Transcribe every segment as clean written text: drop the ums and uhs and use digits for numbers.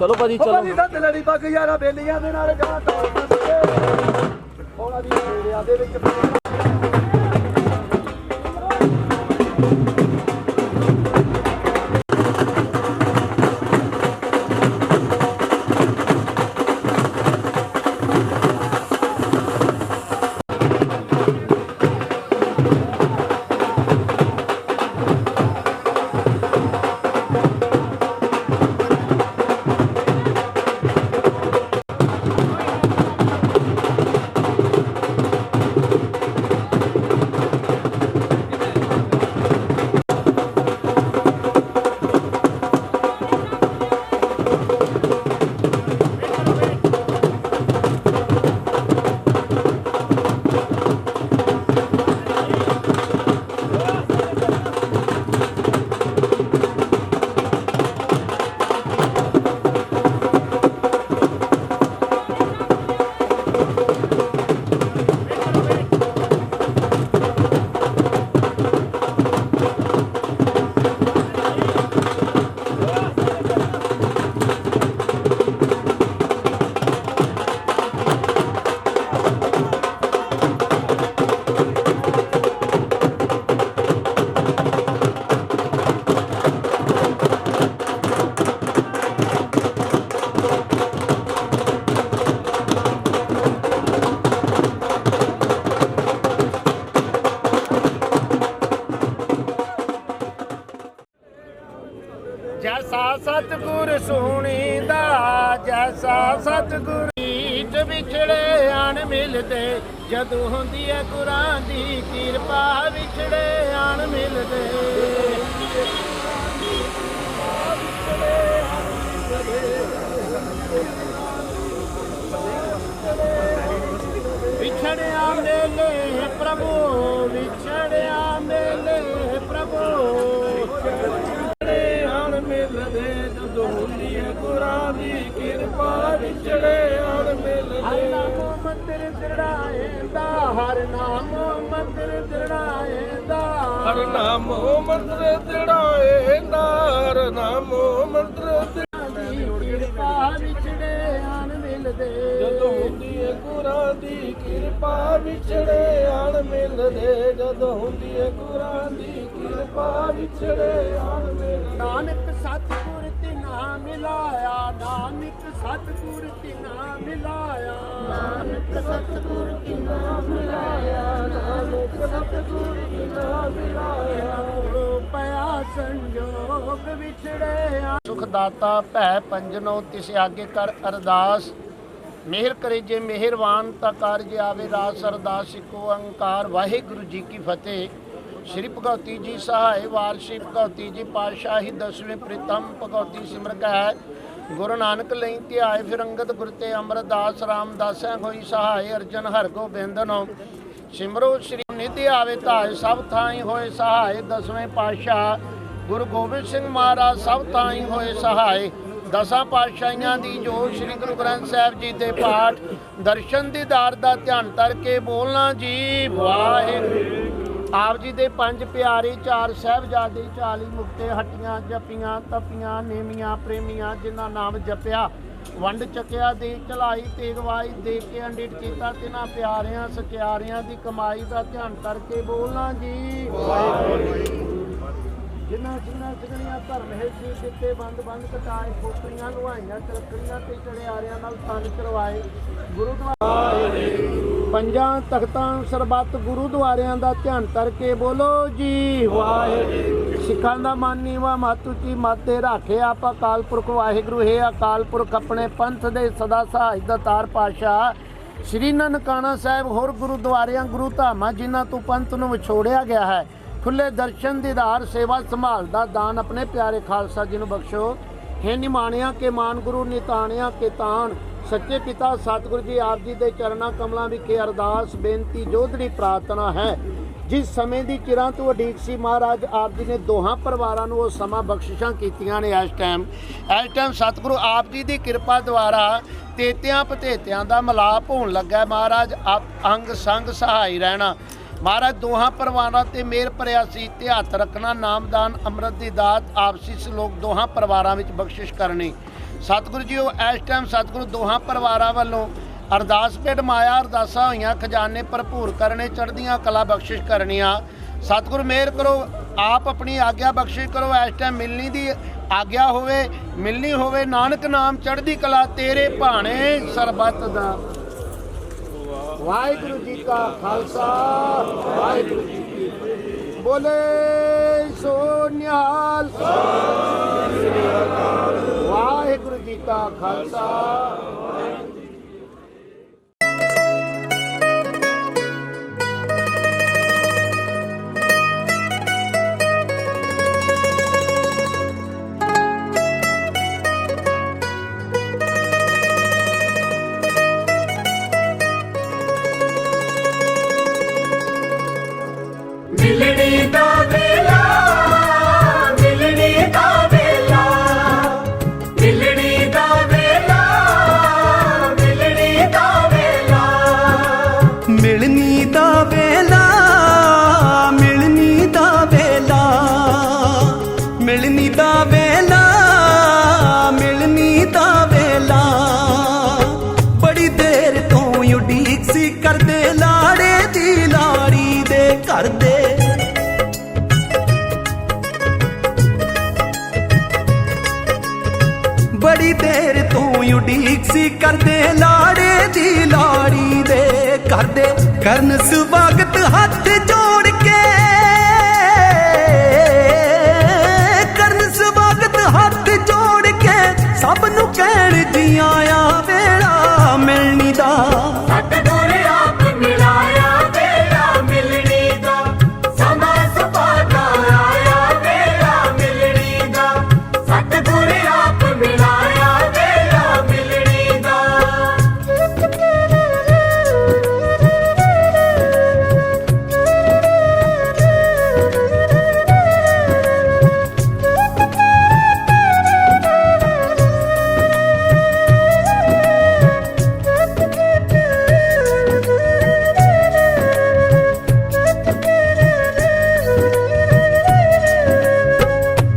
ਚਲੋ ਭਾਜੀ ਚਲੋ। ਭਾਜੀ ਸੱਤ ਲੜੀ ਪੱਕ ਯਾਰਾ ਬੇਲੀਆਂ ਦੇ ਨਾਲ ਜਾਂ ਟੌਰ ਹੋਣਾ ਦੀ ਏਰੀਆ ਦੇ ਵਿੱਚ जैसा सतगुर सुनींदा जैसा सतगुर रीत विछड़े आन मिलदे जदों हुंदी है गुरां दी किरपा विछड़े आन मिलदे विछड़िया मेले प्रभु विछड़िया मेले प्रभु मिलदे जदों हुंदी है गुरां दी किरपा विछड़े आन मिलदे हर नाम मंदिर दृढ़ाएंदा हर नाम मंदिर दृढ़ाएंदा हर नाम मंदिर दृढ़ाएंदा हर नाम मंदिर किरपा विछड़े आन मिलदे जदों हुंदी है गुरां दी किरपा विछड़े आन मिलदे जदों हुंदी है गुरां दी किरपा विछड़े आन मिलदे नानक सतगुर तिना मिलाया नानक सतगुर तिना मिलाया नानक सतगुर तिना मिलाया नानक सतगुर तिना मिलाया पया संजोग विछड़े सुख दाता भै पंजनो तिस आगे कर अरदास मेहर करे जे मेहरबान ता कारज आवे रास अरदास इको अंकार वाहिगुरु जी की फतेह। श्री भगवती जी सहाय वार श्री भगवती जी पातशाही दसवें प्रीतम भगवती सिमर है गुरु नानक लई ध्याय फिर अंगद गुर ते अमरदास रामदास होई सहाय अर्जन हर गोबिंदनो सिमरो श्री निधि आवे धाय सब थाई होए सहाय दसवें पातशाह गुरु गोबिंद सिंह महाराज सब थाई होए सहाय दसां पातशाहियां दी जो श्री गुरु ग्रंथ साहिब जी दे पाठ दर्शन दीदार दा ध्यान करके बोलना जी वाहिगुरू। आप जी दे पंज प्यारे चार साहिबजादे 40 मुक्ते हट्टियां जपियां तपियां नेमियां प्रेमियां जिन्हां नाम जपिया वंड चकिया दे चलाई तेगवाई दे के अंडिट कीता तिन्हां प्यारियां सत्यारियां दी कमाई दा ध्यान करके बोलना जी वाहिगुरू। जिन्हां जिन्हां सिगणियां धर्म है जी दिते बंद बंद कटाए खोपड़ियां लुहाइयां चरखड़ियां ते चढ़ियारियां नाल तन करवाए गुरुद्वारे पंजां तख्तां सरबत गुरुद्वारियां दा ध्यान करके बोलो जी वाहिगुरू। सिखां दा मन नीवा मत उची मत राखे आप अकाल पुरख वाहिगुरू है अकाल पुरख अपने पंथ दे सदा सहाय दातार पातशाह श्री ननकाना साहिब होर गुरुद्वारियां गुरु धामां जिन्हां तों पंथ नूं विछोड़िया गया है खुले दर्शन दीदार सेवा संभाल दा दान अपने प्यारे खालसा जी नूं बख्शो। हे निमाणिया के मान गुरु निताणिया के तान सच्चे पिता सतगुरु जी आप जी दे चरना कमलों विखे अरदास बेनती जोधड़ी प्रार्थना है जिस समय की चिरां तो अडीक सी महाराज आप जी ने दोहां परिवारां नूं वो समा बख्शिशां कीतियां ने। इस टाइम सतगुरु आप जी की किरपा द्वारा तेतियां भतेतियां दा मिलाप होण लगा। महाराज आप अंग संग सहाय रहना ਮਹਾਰਾਜ ਦੋਹਾਂ ਪਰਿਵਾਰਾਂ ਤੇ ਮਿਹਰ ਭਰਿਆ ਸੀ ਤੇ ਹੱਥ ਰੱਖਣਾ, ਨਾਮਦਾਨ ਅੰਮ੍ਰਿਤ ਦੀ ਦਾਤ, ਆਪਸੀ ਸਲੋਕ ਦੋਹਾਂ ਪਰਿਵਾਰਾਂ ਵਿੱਚ ਬਖਸ਼ਿਸ਼ ਕਰਨੀ। ਸਤਿਗੁਰੂ ਜੀ ਇਸ ਟਾਈਮ ਸਤਿਗੁਰੂ ਦੋਹਾਂ ਪਰਿਵਾਰਾਂ ਵੱਲੋਂ ਅਰਦਾਸ ਭੇਟ ਮਾਇਆ ਅਰਦਾਸਾਂ ਹੋਈਆਂ, ਖਜ਼ਾਨੇ ਭਰਪੂਰ ਕਰਨੇ, ਚੜ੍ਹਦੀਆਂ ਕਲਾ ਬਖਸ਼ਿਸ਼ ਕਰਨੀਆਂ। ਸਤਿਗੁਰੂ ਮਿਹਰ ਕਰੋ, ਆਪ ਆਪਣੀ ਆਗਿਆ ਬਖਸ਼ਿਸ਼ ਕਰੋ। ਇਸ ਟਾਈਮ ਮਿਲਣੀ ਦੀ ਆਗਿਆ ਹੋਵੇ, ਮਿਲਣੀ ਹੋਵੇ, ਨਾਨਕ ਨਾਮ ਚੜ੍ਹਦੀ ਕਲਾ ਤੇਰੇ ਭਾਣੇ ਸਰਬੱਤ ਦਾ। ਵਾਹਿਗੁਰੂ ਜੀ ਕਾ ਖਾਲਸਾ, ਵਾਹਿਗੁਰੂ ਜੀ ਕੀ ਫਤਿਹ। ਬੋਲੇ ਸੋ ਨਿਹਾਲ। ਵਾਹਿਗੁਰੂ ਜੀ ਕਾ ਖਾਲਸਾ। ਮਿਲਣੀ ਦਾ ਵੇਲਾ, ਮਿਲਣੀ ਦਾ ਵੇਲਾ, ਮਿਲਣੀ ਦਾ ਵੇਲਾ, ਮਿਲਣੀ ਦਾ ਵੇਲਾ, ਮਿਲਣੀ ਦਾ ਵੇਲਾ, ਮਿਲਣੀ ਦਾ ਵੇਲਾ, ਮਿਲਣੀ ਦਾ ਵੇਲਾ, ਮਿਲਣੀ ਦਾ ਵੇਲਾ। ਬੜੀ ਦੇਰ ਤੋਂ ਉਡੀਕ ਸੀ ਕਰਦੇ ਲਾੜੇ ਦੀ ਲਾੜੀ ਦੇ ਘਰ ਦੇ। ਬੜੀ ਦੇਰ ਤੋਂ ਉਡੀਕ ਸੀ ਕਰਦੇ ਲਾੜੇ ਦੀ ਲਾੜੀ ਦੇ ਘਰ ਦੇ। ਕਰਨ ਸਵਾਗਤ ਹੱਥ ਜੋੜ ਕੇ, ਕਰਨ ਸਵਾਗਤ ਹੱਥ ਜੋੜ ਕੇ, ਸਭ ਨੂੰ ਕਹਿਣ ਜੀ ਆਇਆ ਵੇਲਾ ਮਿਲਣੀ ਦਾ। ਸਤਿਗੁਰ ਆਪ ਮਿਲਾਇਆ ਵੇਲਾ ਮਿਲਣੀ ਦਾ, ਸਮਾਂ ਸੁਭਾਗਾ ਆਇਆ ਵੇਲਾ ਮਿਲਣੀ ਦਾ। ਸਤਿਗੁਰ ਆਪ ਮਿਲਾਇਆ ਵੇਲਾ ਮਿਲਣੀ ਦਾ।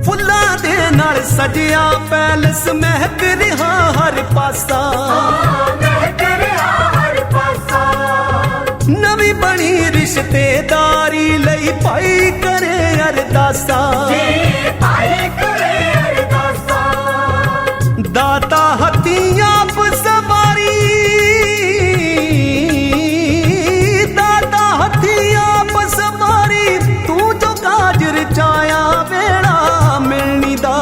ਫੁੱਲਾਂ ਦੇ ਨਾਲ ਸਜਿਆ ਪੈਲਸ ਮਹਿਕ ਰਿਹਾ ਹਰ ਪਾਸਾ। ਮਹਿਕ ਰਿਹਾ ਹਰ ਪਾਸਾ, ਨਵੀਂ ਬਣੀ ਰਿਸ਼ਤੇਦਾਰੀ ਲਈ ਭਾਈ ਕਰੇ ਅਰਦਾਸਾਂ। ਜੀ ਭਾਈ ਕਰੇ ਅਰਦਾਸਾਂ। ਦਾਤਾ ਹੱਥੀਂ ਆਪ ਸਵਾਰੀ, ਦਾਤਾ ਹੱਥੀਂ ਆਪ ਸਵਾਰੀ, ਤੂੰ ਜੋ ਕਾਜ ਰਚਾਇਆ ਵੇਲਾ ਮਿਲਣੀ ਦਾ।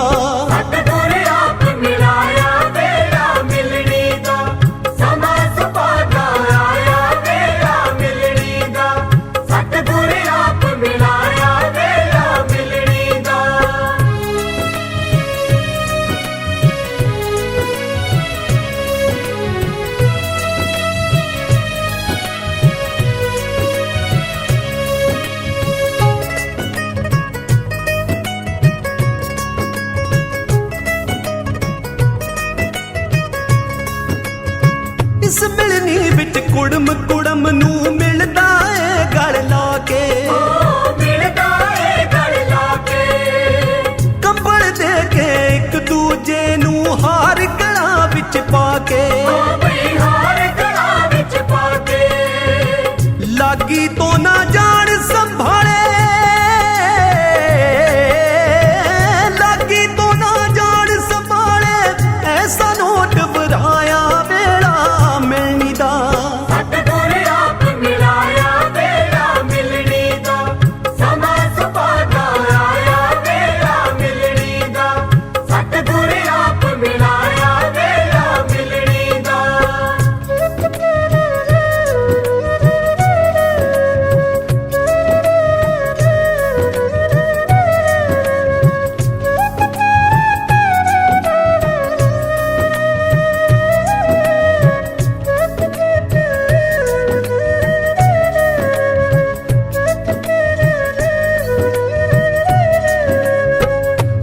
ਸਤਿਗੁਰ ਆਪ ਮਿਲਾਇਆ ਵੇਲਾ ਮਿਲਣੀ ਦਾ, ਸਮਾਂ ਸੁਭਾਗਾ ਆਇਆ ਵੇਲਾ ਮਿਲਣੀ ਦਾ। ਸਤਿਗੁਰ ਆਪ ਮਿਲਾਇਆ ਵੇਲਾ ਮਿਲਣੀ ਦਾ। ਇਸ ਮਿਲਣੀ ਵਿੱਚ ਕੁੜਮ ਕੁੜਮ ਨੂੰ ਮਿਲਦਾ ਏ ਗਲ ਲਾ ਕੇ। ਉਹ ਮਿਲਦਾ ਏ ਗਲ ਲਾ ਕੇ, ਕੰਬਲ ਦੇ ਕੇ ਇੱਕ ਦੂਜੇ ਨੂੰ ਹਾਰ ਗਲਾਂ ਵਿੱਚ ਪਾ ਕੇ। ਉਹ ਬਈ ਹਾਰ ਗਲਾਂ ਵਿੱਚ ਪਾ ਕੇ, ਲਾਗੀ ਤੋਂ ਨਾ ਜਾਣ ਸੰਭਾਲੇ, ਲਾਗੀ ਤੋਂ ਨਾ ਜਾਣ ਸੰਭਾਲੇ, ਐਸਾ ਨੋਟ ਵਰਾਇਆ ਵੇਲਾ ਮਿਲਣੀ ਦਾ। ਸਤਿਗੁਰ ਆਪ ਮਿਲਾਇਆ ਵੇਲਾ ਮਿਲਣੀ ਦਾ, ਸਮਾਂ ਸੁਭਾਗਾ ਆਇਆ ਵੇਲਾ ਮਿਲਣੀ ਦਾ। ਸਤਿਗੁਰ ਆਪ ਮਿਲਾਇਆ ਵੇਲਾ ਮਿਲਣੀ ਦਾ।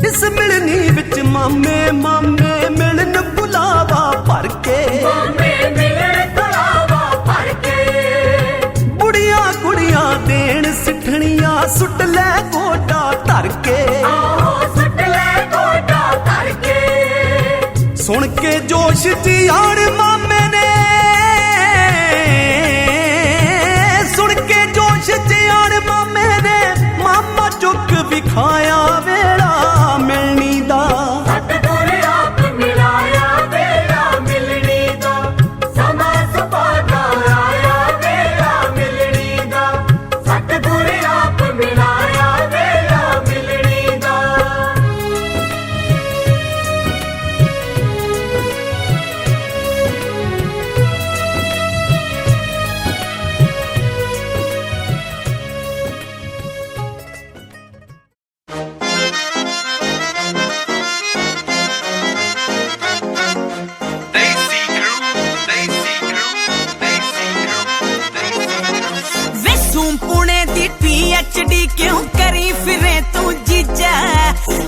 ਇਸ ਮਿਲਣੀ ਵਿੱਚ ਮਾਮੇ ਮਾਮੇ ਮਿਲਣ ਬੁਲਾਵਾ ਭਰ ਕੇ। ਮਾਮੇ ਮਿਲਣ ਬੁਲਾਵਾ ਭਰ ਕੇ, ਬੁੜੀਆਂ ਕੁੜੀਆਂ ਦੇਣ ਸੁਣ ਕੇ ਜੋਸ਼ ਚ ਯਾਰ ਮਾਮੇ ਨੇ, ਸੁਣ ਕੇ ਜੋਸ਼ ਚ ਯਾਰ ਮਾਮੇ ਨੇ ਮਾਮਾ ਚੁੱਕ ਵਿਖਾਇਆ ਵੇਲਾ ਮਿਲਣੀ ਦਾ। ਸਤਿਗੁਰ ਆਪ ਮਿਲਾਇਆ ਵੇਲਾ ਮਿਲਣੀ ਦਾ, ਸਮਾਂ ਸੁਭਾਗਾ ਆਇਆ ਵੇਲਾ ਮਿਲਣੀ ਦਾ। ਸਤਿਗੁਰ ਆਪ ਮਿਲਾਇਆ ਵੇਲਾ ਮਿਲਣੀ ਦਾ। वेसूं पुणे दी PhD क्यों करी फिरे तू जीजा,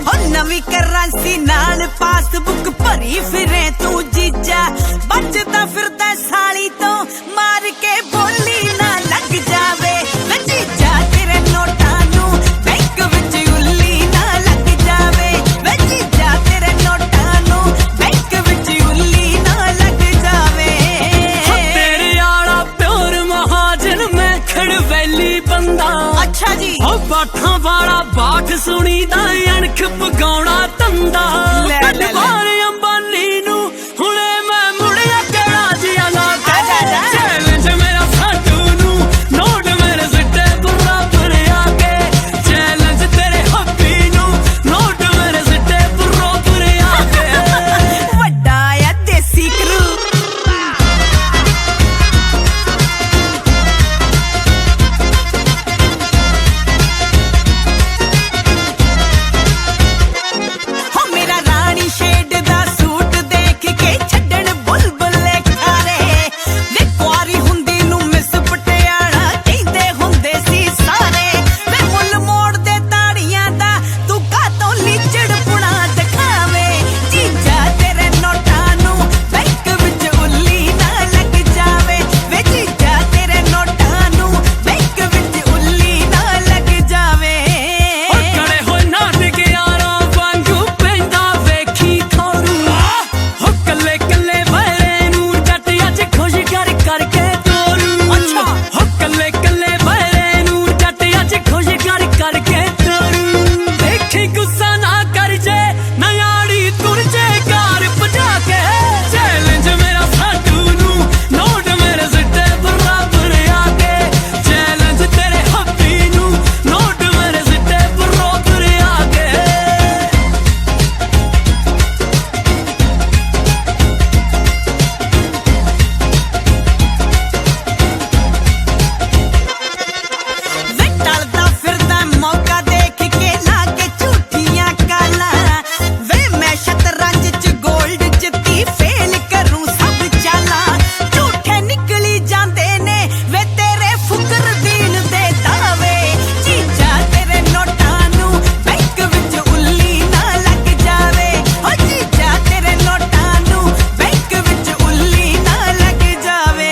हो नवी करंसी नाल पासबुक भरी फिरे तू जीजा। बचदा फिरदा साली तो मार के बोली ना लग जावे, वे जीजा तेरे नोटां नू बैंक विच उल्ली ना लग जावे। वे जीजा तेरे नोटां नू बैंक विच उल्ली ना लग जावे। तेरे आला प्योर महाजन मैं खड़वैली बंदा। अच्छा जी ओ बाठां वाला बाठ सुनी दा अणख पगाउणा तंदा। ले, ले, ले। बारे अंबानी नू हुणे मैं मुड़िया केड़ा जिया ला के। आजा, आजा। चैलेंज मेरा साडू नू नोट मेरे सिट्टे बराबर आके। चैलेंज तेरे हब्बी नू नोट मेरे सिट्टे बराबर आके। वड्डा आ देसी क्रू। हो मेरा रानी शेड दा सूट देख के छड्डण बुलबुले खारे, वे कुआरी हुंदी नू मिस पटियाला कहंदे हुंदे सी सारे। वे मुल मोड़ दे ताड़ियां दा तू कातों लीचड़ पुणा दिखावे। जीजा तेरे नोटां नू बैंक विच उल्ली ना लग जावे। वे जीजा तेरे नोटां नू बैंक विच उल्ली ना लग जावे। ओ कड़े होए नाटक यारां वांगू पैंदा वेखी खोरू। हो कल्ले कल्ले बहरे नू जट अज खुश कर करके तोरू। अच्छा। हो कल्ले कल्ले बहरे नू जट अज खुश कर करके तोरू। देखी गुस्सा ना कर जे नयाड़ी तुर जे कार भजा के। चैलेंज मेरा साडू नू नोट मेरे सिट्टे बराबर आके। चैलेंज तेरे हब्बी नू नोट मेरे सिट्टे बराबर आके। वे टलदा फिरदा मौका देख के लाके झूठियां काला। वे मैं शतरंज च गोल्ड जित्ती फेल करूं सब चाला। झूठे निकली जांदे ने वे तेरे फुकर दीन दे दावे। जीजा तेरे नोटां नू बैंक विच उल्ली ना लग जावे। ओ जीजा तेरे नोटां नू बैंक विच उल्ली ना लग जावे।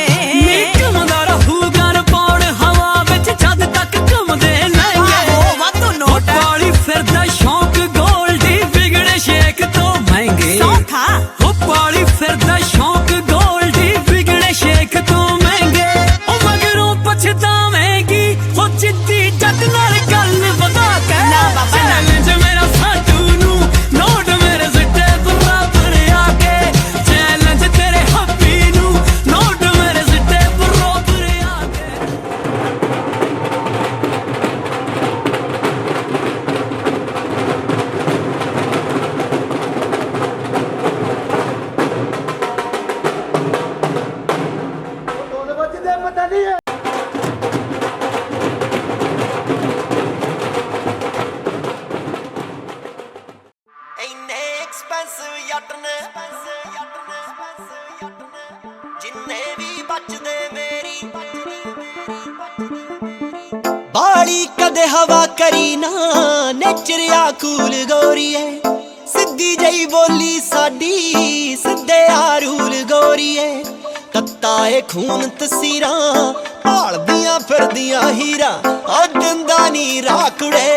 घुमदा रहूगा पौड़ हवा विच जद तक घुमदे लहंगे। आहो वाधू नोट पाली फिरदा शौक गोल्डी बिगड़े शेक तो महंगे। सौखा हो पाली फिरदा शौक गोल्डी बिगड़े शेक तो महंगे। ओ मगरों पछतावेगी हो जिद्दी जट नाल गल वधा के। ना बाबा ना। चैलेंज मेरा साडू नू नोट मेरे सिट्टे बराबर आके। चैलेंज तेरे हब्बी नू नोट मेरे सिट्टे बराबर आके। ਢੋਲ ਵੱਜਦੇ ਮਦਨੀਏ। ਇੰਨੇ ਐਕਸਪੈਂਸਿਵ ਯੱਟ ਨੇ ਜਿੰਨੇ ਵੀ ਬਚਦੇ ਮੇਰੀ ਬਾਲੀ ਕਦੇ ਹਵਾ ਕਰੀ ਨਾ ਨੇਚਰਿਆ ਕੂਲ ਗੋਰੀਏ ਸਿੱਧੀ ਜਈ ਬੋਲੀ ਸਾਡੀ ਸਿੱਧੇ ਆ ਰੂਲ ਗੋਰੀਏ ਤੱਤਾ ਏ ਖੂਨ ਤਸੀਰਾਂ ਭਾਲਦੀਆਂ ਫਿਰਦੀਆਂ ਹੀਰਾ ਆ ਦਿੰਦਾ ਨੀ ਰਾਕੜੇ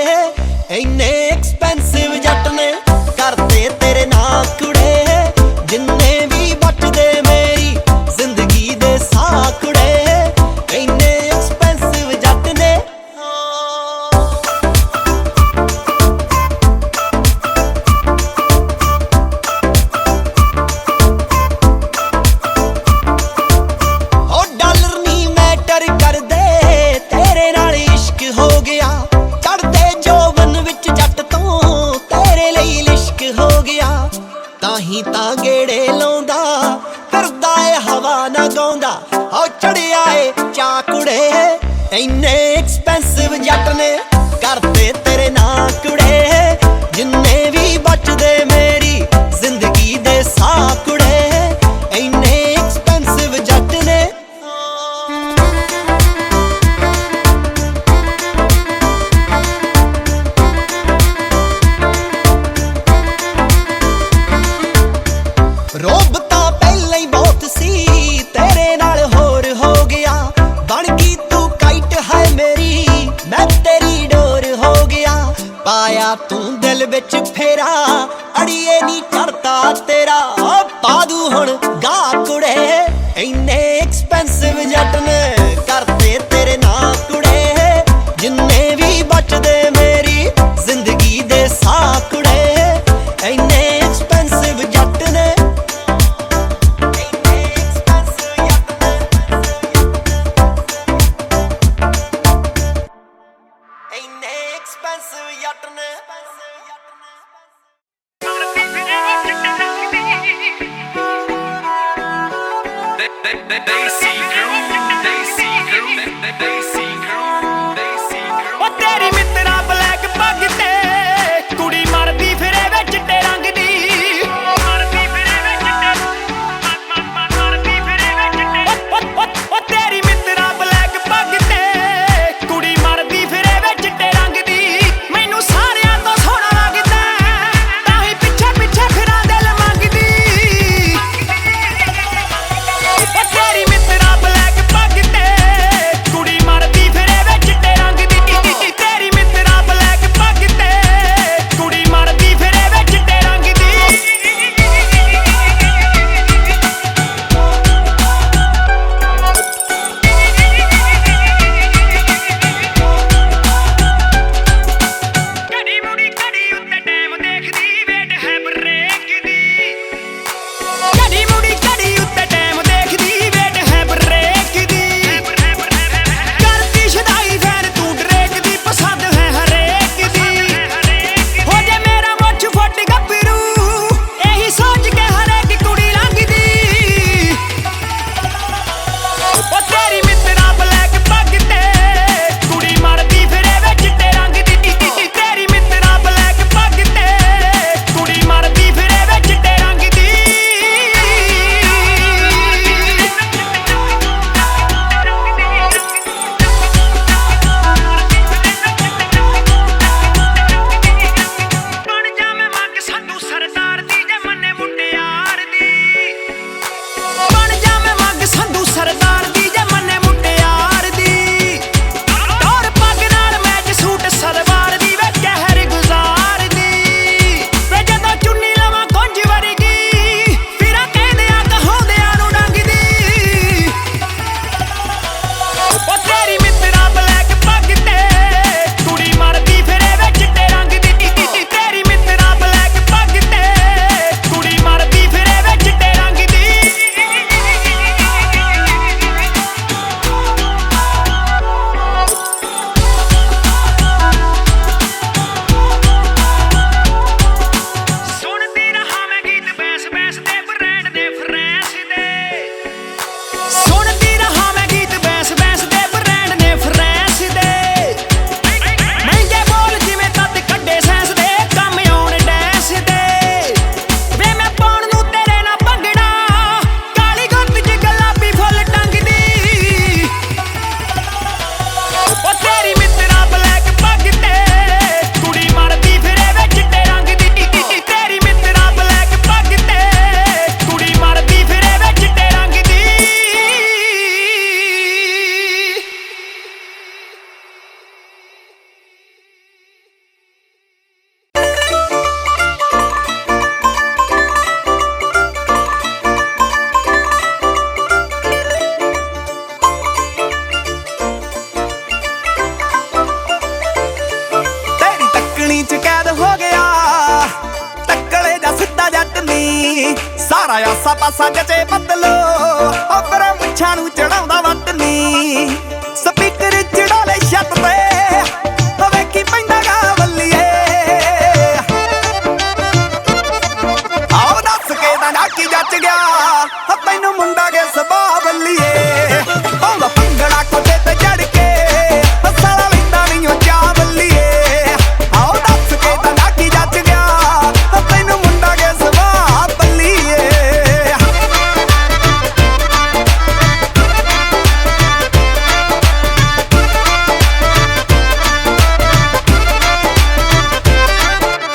ਇੰਨੇ ਐਕਸਪੈਂਸਿਵ ਜੱਟ ਨੇ ਕਰਦੇ ਤੇਰੇ ਨਾਂ ਕੁੜੇ ਜਿੰਨੇ ਤਾਂ ਹੀ ਤਾਂ ਗੇੜੇ ਲਾਉਂਦਾ ਕਰਦਾ ਏ ਹਵਾ ਨਾ ਗਾਉਂਦਾ ਹੋ ਚੜਿਆ ਏ ਚਾਕੁੜੇ ਇੰਨੇ ਐਕਸਪੈਂਸਿਵ ਜੱਟ ਨੇ ਕਰਦੇ ਤੇਰੇ ਨਾਂ ਕੁੜੇ ਜਿੰਨੇ ਵੀ ਬਚਦੇ ਮੇਰੀ ਜ਼ਿੰਦਗੀ ਦੇ ਸਾਹ ਕੁੜੇ ਇੰਨੇ ਐਕਸਪੈਂਸਿਵ ਜੱਟ ਨੇ ਰੋਬ ਤਾਂ ਪਹਿਲਾਂ ਹੀ ਬਹੁਤ ਸੀ ਤੇਰੇ ਨਾਲ ਹੋਰ ਹੋ ਗਿਆ ਬਣ ਗਈ ਤੂੰ ਕਾਈਟ ਹੈ ਮੇਰੀ ਮੈਂ ਤੇਰੀ ਡੋਰ ਹੋ ਗਿਆ ਪਾਇਆ ਤੂੰ ਦਿਲ ਵਿੱਚ ਫੇਰਾ ਅੜੀਏ ਨੀ ਚੜਤਾ ਤੇਰਾ ਪਾ ਦੂ ਹੁਣ ਗਾ ਕੁੜੇ ਇੰਨੇ ਐਕਸਪੈਂਸਿਵ ਜੱਟ ਨੇ ਕਰਦੇ ਤੇਰੇ ਨਾਂ ਕੁੜੇ ਜਿੰਨੇ ਵੀ ਬਚਦੇ ਮੇਰੀ ਜ਼ਿੰਦਗੀ ਦੇ ਸਾਹ ਕੁੜੇ ਇੰਨੇ ਐਕਸਪੈਂਸਿਵ ਜੱਟ ਨੇ ਉਹ ਤੇਰੀ ਮਿੱਤਰਾ ਬਲੈਕ ਪੱਗ ਤੇ ਕੁੜੀ ਮਰਦੀ ਫਿਰੇ ਵੇ ਚਿੱਟੇ ਰੰਗ ਦੀ ਮਰਦੀ ਫਿਰੇ ਵੇ ਉਹ ਤੇਰੀ ਮਿੱਤਰਾ ਬਲੈਕ ਪੱਗ ਤੇ ਕੁੜੀ ਮਰਦੀ ਫਿਰੇ ਵੇ ਚਿੱਟੇ ਰੰਗ ਦੀ ਮੈਨੂੰ ਸਾਰਿਆਂ ਤੋਂ ਸੋਹਣਾ ਲੱਗਦਾ ਤਾਂ ਹੀ ਪਿੱਛੇ ਪਿੱਛੇ ਫਿਰਾਂ ਦਿਲ ਮੰਗਦੀ ਉਹ ਤੇਰੀ ਮਿੱਤਰਾ ਬਲੈਕ ਪੱਗ ਤੇ ਕੁੜੀ ਮਰਦੀ ਫਿਰੇ ਵੇ ਚਿੱਟੇ ਰੰਗ ਦੀ ਤੇਰੀ ਮਿੱਤਰਾ ਬਲੈਕ ਪੱਗ ਤੇ ਕੁੜੀ ਮਰਦੀ ਫਿਰੇ ਵੇ ਚਿੱਟੇ ਰੰਗ ਦੀ ਘੜੀ ਮੁੜੀ ਘੜੀ ਉੱਤੇ ਟਾਈਮ ਦੇਖਦੀ ਵੇਟ ਹੈ ਬ੍ਰੇਕ ਦੀ ਘੜੀ ਮੁੜੀ ਘੜੀ ਉੱਤੇ ਟਾਈਮ ਦੇਖਦੀ ਵੇਟ ਹੈ ਬ੍ਰੇਕ ਦੀ ਕਰਦੀ ਸ਼ਦਾਈ ਫੈਨ ਤੂੰ ਡਰੇਕ ਦੀ ਪਸੰਦ ਹੈ ਹਰੇਕ ਦੀ ਹੋ ਜੇ ਮੇਰਾ ਮੁੱਛ ਫੁੱਟ ਗੱਭਰੂ ਇਹੀ ਸੋਚ ਕੇ ਹਰੇਕ ਕੁੜੀ ਲੰਘਦੀ ਉਹ ਤੇਰੀ ਮਿੱਤਰਾ ਬਲੈਕ ਪੱਗ ਤੇ ਕੁੜੀ ਮਰਦੀ ਫਿਰੇ ਵੇ ਚਿੱਟੇ ਰੰਗ ਦੀ ਤੇਰੀ ਮਿੱਤਰਾ ਬਲੈਕ ਪੱਗ ਤੇ ਕੁੜੀ ਮਰਦੀ ਫਿਰੇ ਵੇ ਚਿੱਟੇ ਰੰਗ ਦੀ ਬਣ ਜਾਵੇਂ ਮੰਗ ਸੰਧੂ ਸਰਦਾਰ ਦੀ ਜੇ ਮੰਨੇ ਮੁਟਿਆਰ ਦੀ ਬਣ ਜਾਵੇਂ ਮੰਗ ਸੰਧੂ ਸਰਦਾਰ ਦੀ ਜੇ ਮੰਨੇ ਮੁਟਿਆਰ ਦੀ ਟੌਰ ਪੱਗ ਨਾਲ ਮੈਚ ਸੂਟ ਸਲਵਾਰ ਦੀ ਵੇ ਕਹਿਰ ਗੁਜ਼ਾਰ ਦੀ ਵੇ ਜਦੋਂ ਚੁੰਨੀ ਲਵਾਂ ਕੁੰਜ ਵਰਗੀ ਫਿਰਾਂ ਕਹਿੰਦਿਆਂ ਕਹਾਉਂਦਿਆਂ ਨੂੰ ਡੰਗਦੀ ਉਹ ਤੇਰੀ ਮਿੱਤਰਾ ਬਲੈਕ ਪੱਗ ਤੇ ਕੁੜੀ ਮਰਦੀ ਫਿਰੇ ਵੇ ਚਿੱਟੇ ਰੰਗ ਦੀ ਤੇਰੀ ਮਿੱਤਰਾ ਬਲੈਕ ਪੱਗ ਤੇ ਕੁੜੀ ਮਰਦੀ ਫਿਰੇ ਵੇ ਚਿੱਟੇ ਰੰਗ ਦੀ ਸੁਣਦੀ ਰਹਾ ਮੈਂ ਗੀਤ ਬੈਸ ਬੈਸ ਦੇ ਬ੍ਰਾਂਡ ਦੇ ਫਰੈਂਸ ਦੇ ਸੁਣਦੀ ਰਹਾ ਮੈਂ ਗੀਤ ਬੈਸ ਬੈਸ ਦੇ ਬ੍ਰਾਂਡ ਨੇ ਫਰੈਂਸ ਦੇ ਮਹਿੰਗੇ ਬੋਲ ਜਿਵੇਂ ਤੱਤ ਕੱਢੇ ਸੈਂਸ ਦੇ ਕੰਮ ਆਉਣ ਡੈਸ ਦੇ ਵੇ ਮੈਂ ਪਾਉਣ ਨੂੰ ਤੇਰੇ ਨਾਲ ਭੰਗੜਾ ਕਾਲੀ ਗੁੱਤ ਚ ਗੁਲਾਬੀ ਫੁੱਲ ਟੰਗਦੀ ਉਹ ਤੇਰੀ ਮਿੱਤਰਾ ਬਲੈਕ ਪੱਗ ਤੇ ਕੁੜੀ ਮਰਦੀ ਫਿਰੇ ਵੇ ਚਿੱਟੇ ਰੰਗ ਦੀ ਤੇਰੀ ਮਿੱਤਰਾ ਬਲੈਕ ਪੱਗ ਤੇ ਕੁੜੀ ਮਰਦੀ ਫਿਰੇ ਵੇ ਚਿੱਟੇ ਰੰਗ ਦੀ ਤੇਰੀ ਤੱਕਣੀ ਚ ਕੈਦ ਹੋ ਗਿਆ ਤੱਕਲੇ ਦਾ ਸਿੱਧਾ ਜੱਟ ਨੀ ਸਾਰਾ ਆਸਾ ਪਾਸਾ ਜਚੇ ਬਦਲੋ ਉਪਰ ਮੁੱਛਾਂ ਨੂੰ ਚੜਾਉਂਦਾ ਵੱਟ ਨੀ ਸਪੀਕਰ ਚੜਾਲੇ ਛੱਤ ਤੇ ਵੇਖੀ ਪੈਂਦਾ ਗਾ ਬੱਲੀਏ ਜੱਚ ਗਿਆ ਤੈਨੂੰ ਮੁੰਡਾ ਕੇ ਸੁਭਾਅ ਬੱਲੀਏ ਪਾਉਂਦਾ ਭੰਗੜਾ ਕੋਟੇ ਤੇ ਚੜ ਕੇ ਸਾਲਾ ਲੈਂਦਾ ਨਹੀਂ ਉਹ ਚਾਹ ਬੱਲੀਏ ਆਓ ਦੱਸ ਕੇ ਤਾਂ ਨਾ ਕੀ ਜੱਚ ਗਿਆ ਤੈਨੂੰ ਮੁੰਡਾ ਕੇ ਸੁਭਾਅ ਬੱਲੀਏ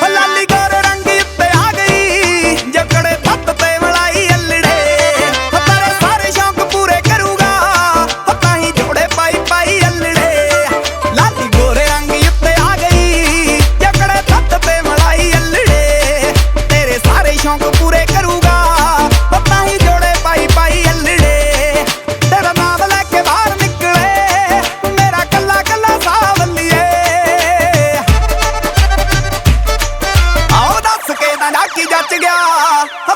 ਲਾਲੀ ਗੋਰ ਰੰਗੀ ਉੱਤੇ ਆ ਗਈ ਜਕੜੇ ਪੱਤ ਤੇ ਮਲਾਈ ਅਲੜੇ ਤੇਰੇ ਸਾਰੇ ਸ਼ੌਂਕ ਪੂਰੇ ਕਰੂਗਾ ਤਾਂ ਹੀ ਜੋੜੇ ਪਾਈ ਪਾਈ ਅਲੜੇ ਲਾਲੀ ਗੋਰੇ ਰੰਗੀ ਉੱਤੇ ਆ ਗਈ ਜਕੜੇ ਪੱਤ ਤੇ ਮਲਾਈ ਅਲੜੇ ਤੇਰੇ ਸਾਰੇ ਸ਼ੌਂਕ ਪੂਰੇ ਕਰੂਗਾ ਤਾਂ ਹੀ ਜੋੜੇ ਪਾਈ ਪਾਈ ਅਲੜੇ ਤੇਰਾ ਨਾਮ ਲੈ ਕੇ ਬਾਹਰ ਨਿਕਲੇ ਮੇਰਾ ਕੱਲਾ ਕੱਲਾ ਸਾਵਲੀਏ ਆਓ ਦੱਸ ਕੇ ਤਾਂ ਨਾ ਕੀ ਜੱਚ ਗਿਆ